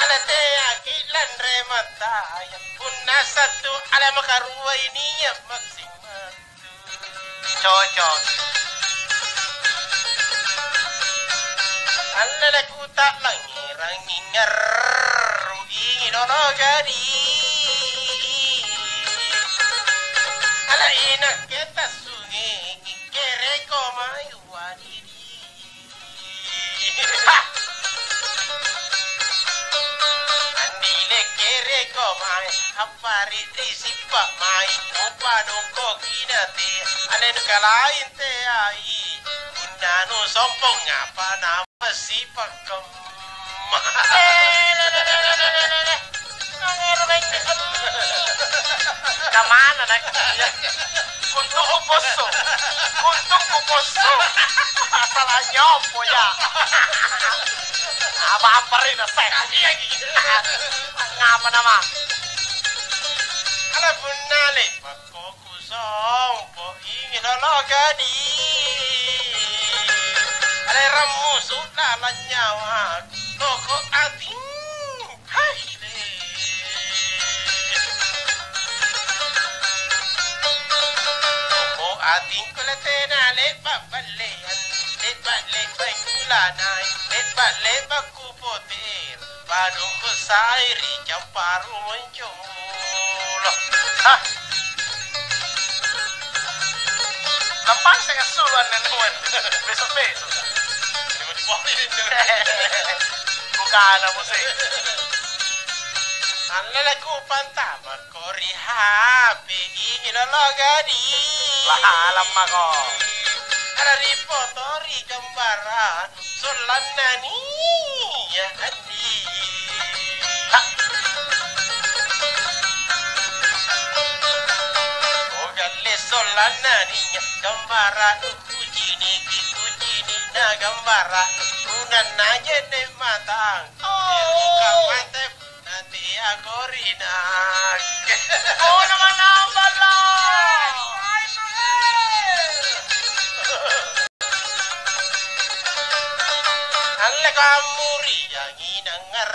Alate akilan remataya. Punna satu ala makarua ini ya maksimal. Cocok. Alla la kuta langirang ngingar ingin ologari. Ala inak kita sungi ngikere ko mayu wadiri. Andile kere ko mai apari disipa mai upado ko kinate alen kalain te ai undanu sompong apa nama si pakam. Kamana nak? Untuk uposo. Untuk uposo. Masalah nyopo ya. Apa rin na sek? Ngapa naman? Ala punale pakokusong po ingin ologadi. Ale ramu sudahlah nyawa loko ating haile. Loko ating kulatena lepa balean lepa kulanay lepa kupoter padong ko sa iri champaru moncholo. Hah? Lampang saya suluan na naman. Beso-beso. Boleh itu. kana mo say. Alalaku pantama kori happy ingilologadi. Alam ako. Arari potori gambaran solanani ya adi. Ogalle solanani gambaran kujini na gambara unan naje de matang. Kamante nanti agorina. Oh naman ang bala. Alle kamuri yang inangar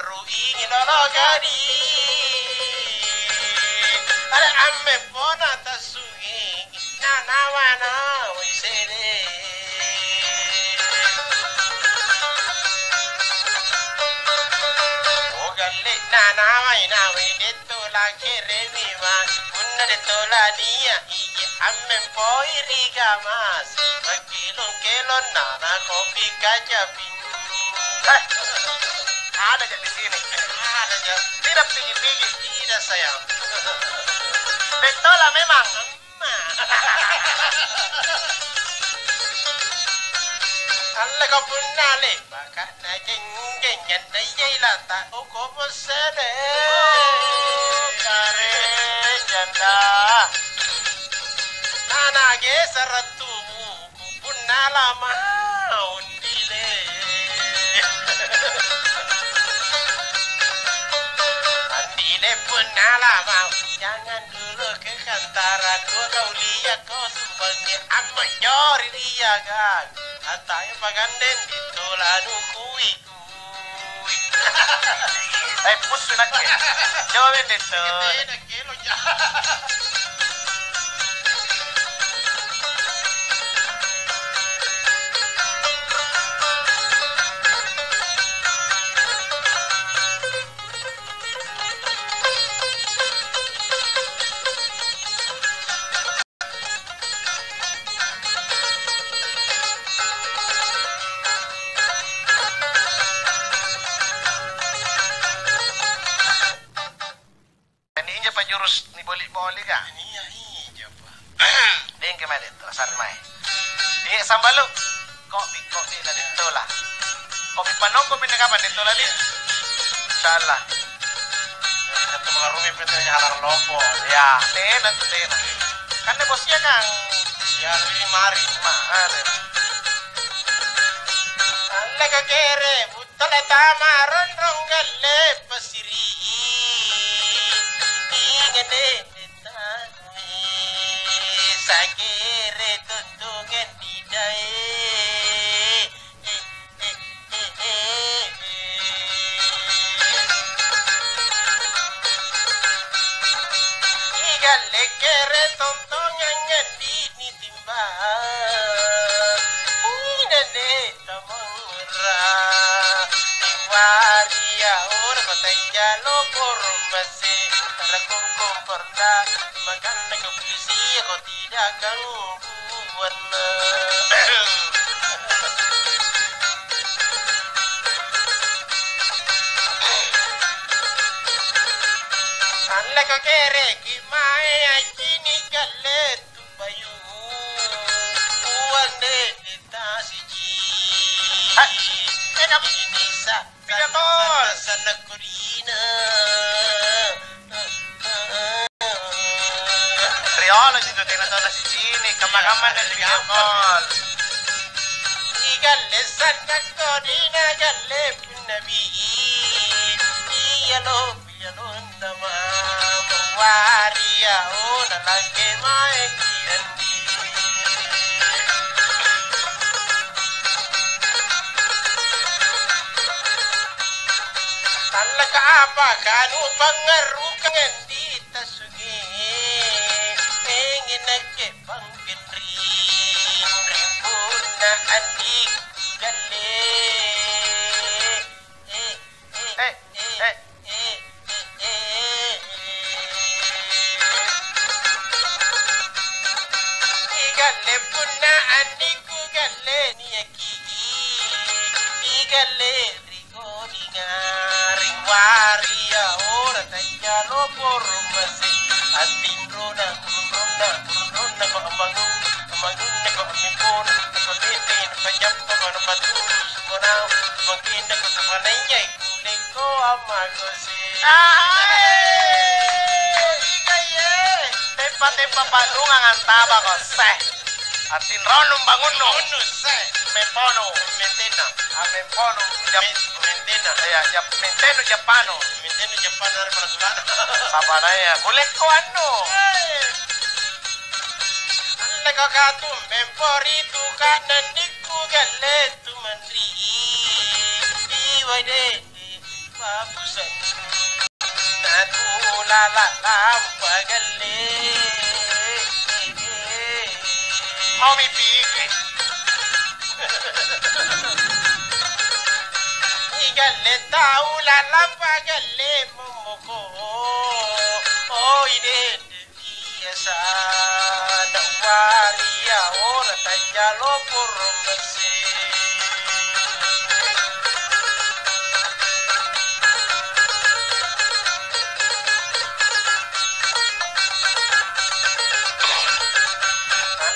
ruing lologadi. Ada amme pona tasugi na wana wisene. Ogalle na wai detto la keremi ma kunna detto la dia igi amme poi rigamas. Kelon nana kopi kacaping. Ada aja di sini. Ada aja. Tidak tinggi-tinggi. Tidak sayang. Betul lah memang. Allah kau pun nale. Maka na jeng nyanda lata. Oko bosade. Karen janda. Nana gesaratu. Nalama undile andile pun nalama jangan dulu ke kantaran kau lihat kau sumbangnya apa jori dia kan atanya paganden ditolanu kui Puso na ke. Jawabin dito. Kete na kelo ja. Jurus ni boli ka. Iya pa. Din ke malit rasar mai. Di sambalo. Kopi na dito la. Kopi panon kopi na kapan dito la din. Salah. Satu mga rumi pwede niya halang lopo. Ya, tena. Kan bosnya kang. Ya, rin mari. Ada. Alla kagere buttala tamaran rongalle pasiri. Sagere tuntungan didai Igal lekere tuntungan dini timba Inane tamura Iwaria ora matajalo por mase Rakum pernah makan ke puisi aku tidak gangguan. Allah ka kere ki mai ajini galle tu bayu uande tasiji. Enam ini sa pinatol sana kurina. Riolo dito tinatol na si Chini. Kamakaman na video call. Igalle sana kurina galle pinabi. Iyalo nama waria ona lagi mai kiandi. Talak apa kanu pangarukan di tasugi ingin ke pangkendri rimpuna adik galle galle punna adikku galle niaki galle rigo magosi. Tempa Bandung ang taba ko, se. Atin ronong bangun no. Se. Mempono. Mentena. Mempono. Mentena. Ya, menteno Japano. Mentena Japan dari Panasulan. Sama na ya. Kulit ko ano. Lego katu mempori tu kanan diku galet tu mandri. Iwade babusan. Natu lala lampa galet. Mau mipigil. Galet tahu lala galet momoko. Oh ide biasa. Waria ora tajalo por mesi.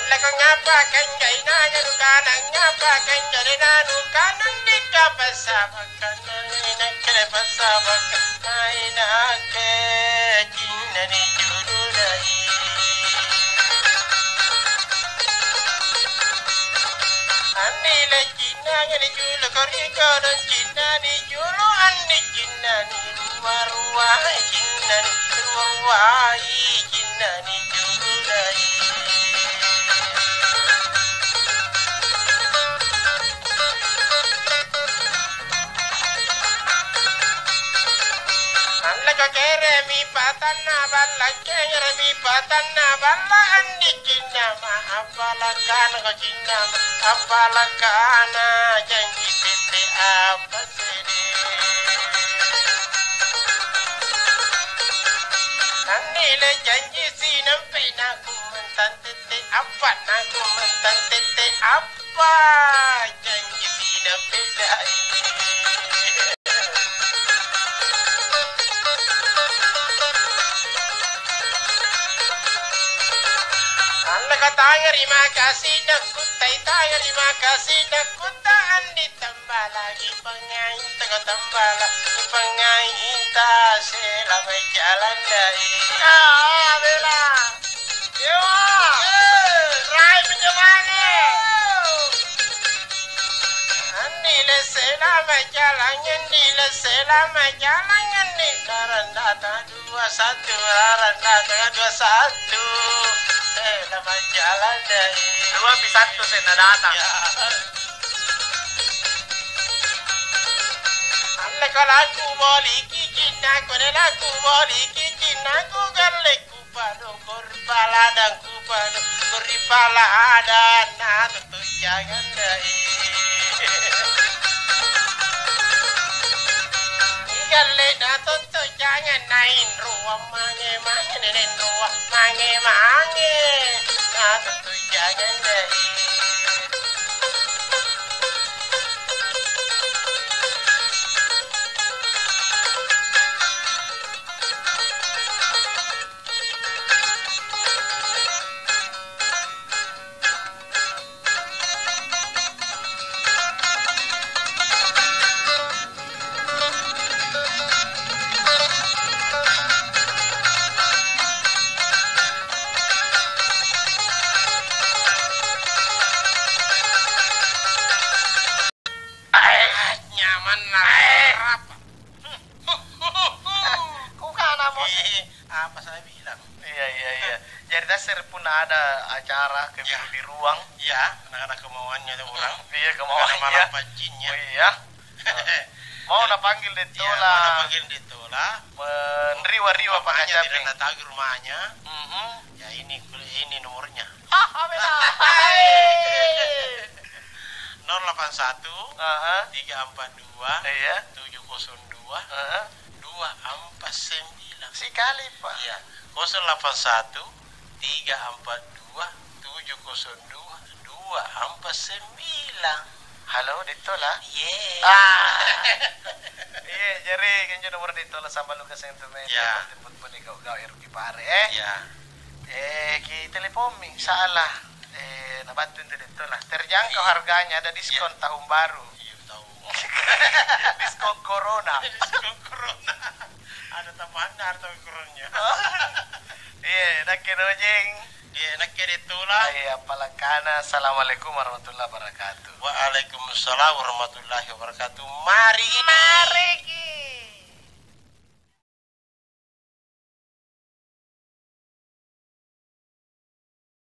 Lego ngapa kanjai nanya dukana ngapa kanjai nanu kanan dika pasaba kanan nakle pasaba kaina ke jinani jurunai. Andi le Cina ni julu koriko dan Cina ni julu andi Cina ni ruah Cina ni ruah Cina ni julu dai. Alla ko kere mi patana balla kere mi patana balla andi Cina ma apalakan ko Cina apalakana janji tete apa sede. Nile janji sinam pina kumentan tete apa naku mentan tete apa janji sinam pedai. Terima kasih nakutai terima kasih nakuta andi tambah lagi pengain tengah tambah lagi pengain tak selama jalan dari bela dewa rai penjemane andi le selama jalan andi le selama jalan andi karena tak 21 karena 21 selama jalan dari 2-1 sen na datang. Alle kalaku boli kicin aku nelaku boli kicin aku galeku padong korpala dan kupadong koripala ada nah tentu jangan dai. Galle na tentu jangan nain ruang mange nenen ruang mange nah tentu jangan dai. Apa saya bilang? Iya. Jadi dasar pun ada acara ke di ruang. Iya, anak-anak kemauannya tuh orang. Iya, kemauannya. Malam pancinya. Oh, iya. Mau na panggil de tola. Mau na panggil de tola. Menriwa-riwa Pakacaping. Tidak tahu rumahnya. Ya ini nomornya. 081 342 iya 702 249. Sekali Pak. Iya. 081 342 702 249. Halo ditola. Iya, jadi kan nomor ditola sama Lukas yang temen. Ya. Temput pun kau RP pare Ya. Ki telepon salah. Nabantu ditola. Terjangkau harganya, ada diskon tahun baru. Iya tahu. Skok corona. Skok corona. Ada tambahannya atau kurangnya? Iya, nak NOJENG. Iya, nak tola. Iya, palakana. Assalamualaikum warahmatullahi wabarakatuh. Waalaikumsalam warahmatullahi wabarakatuh. Mari Mari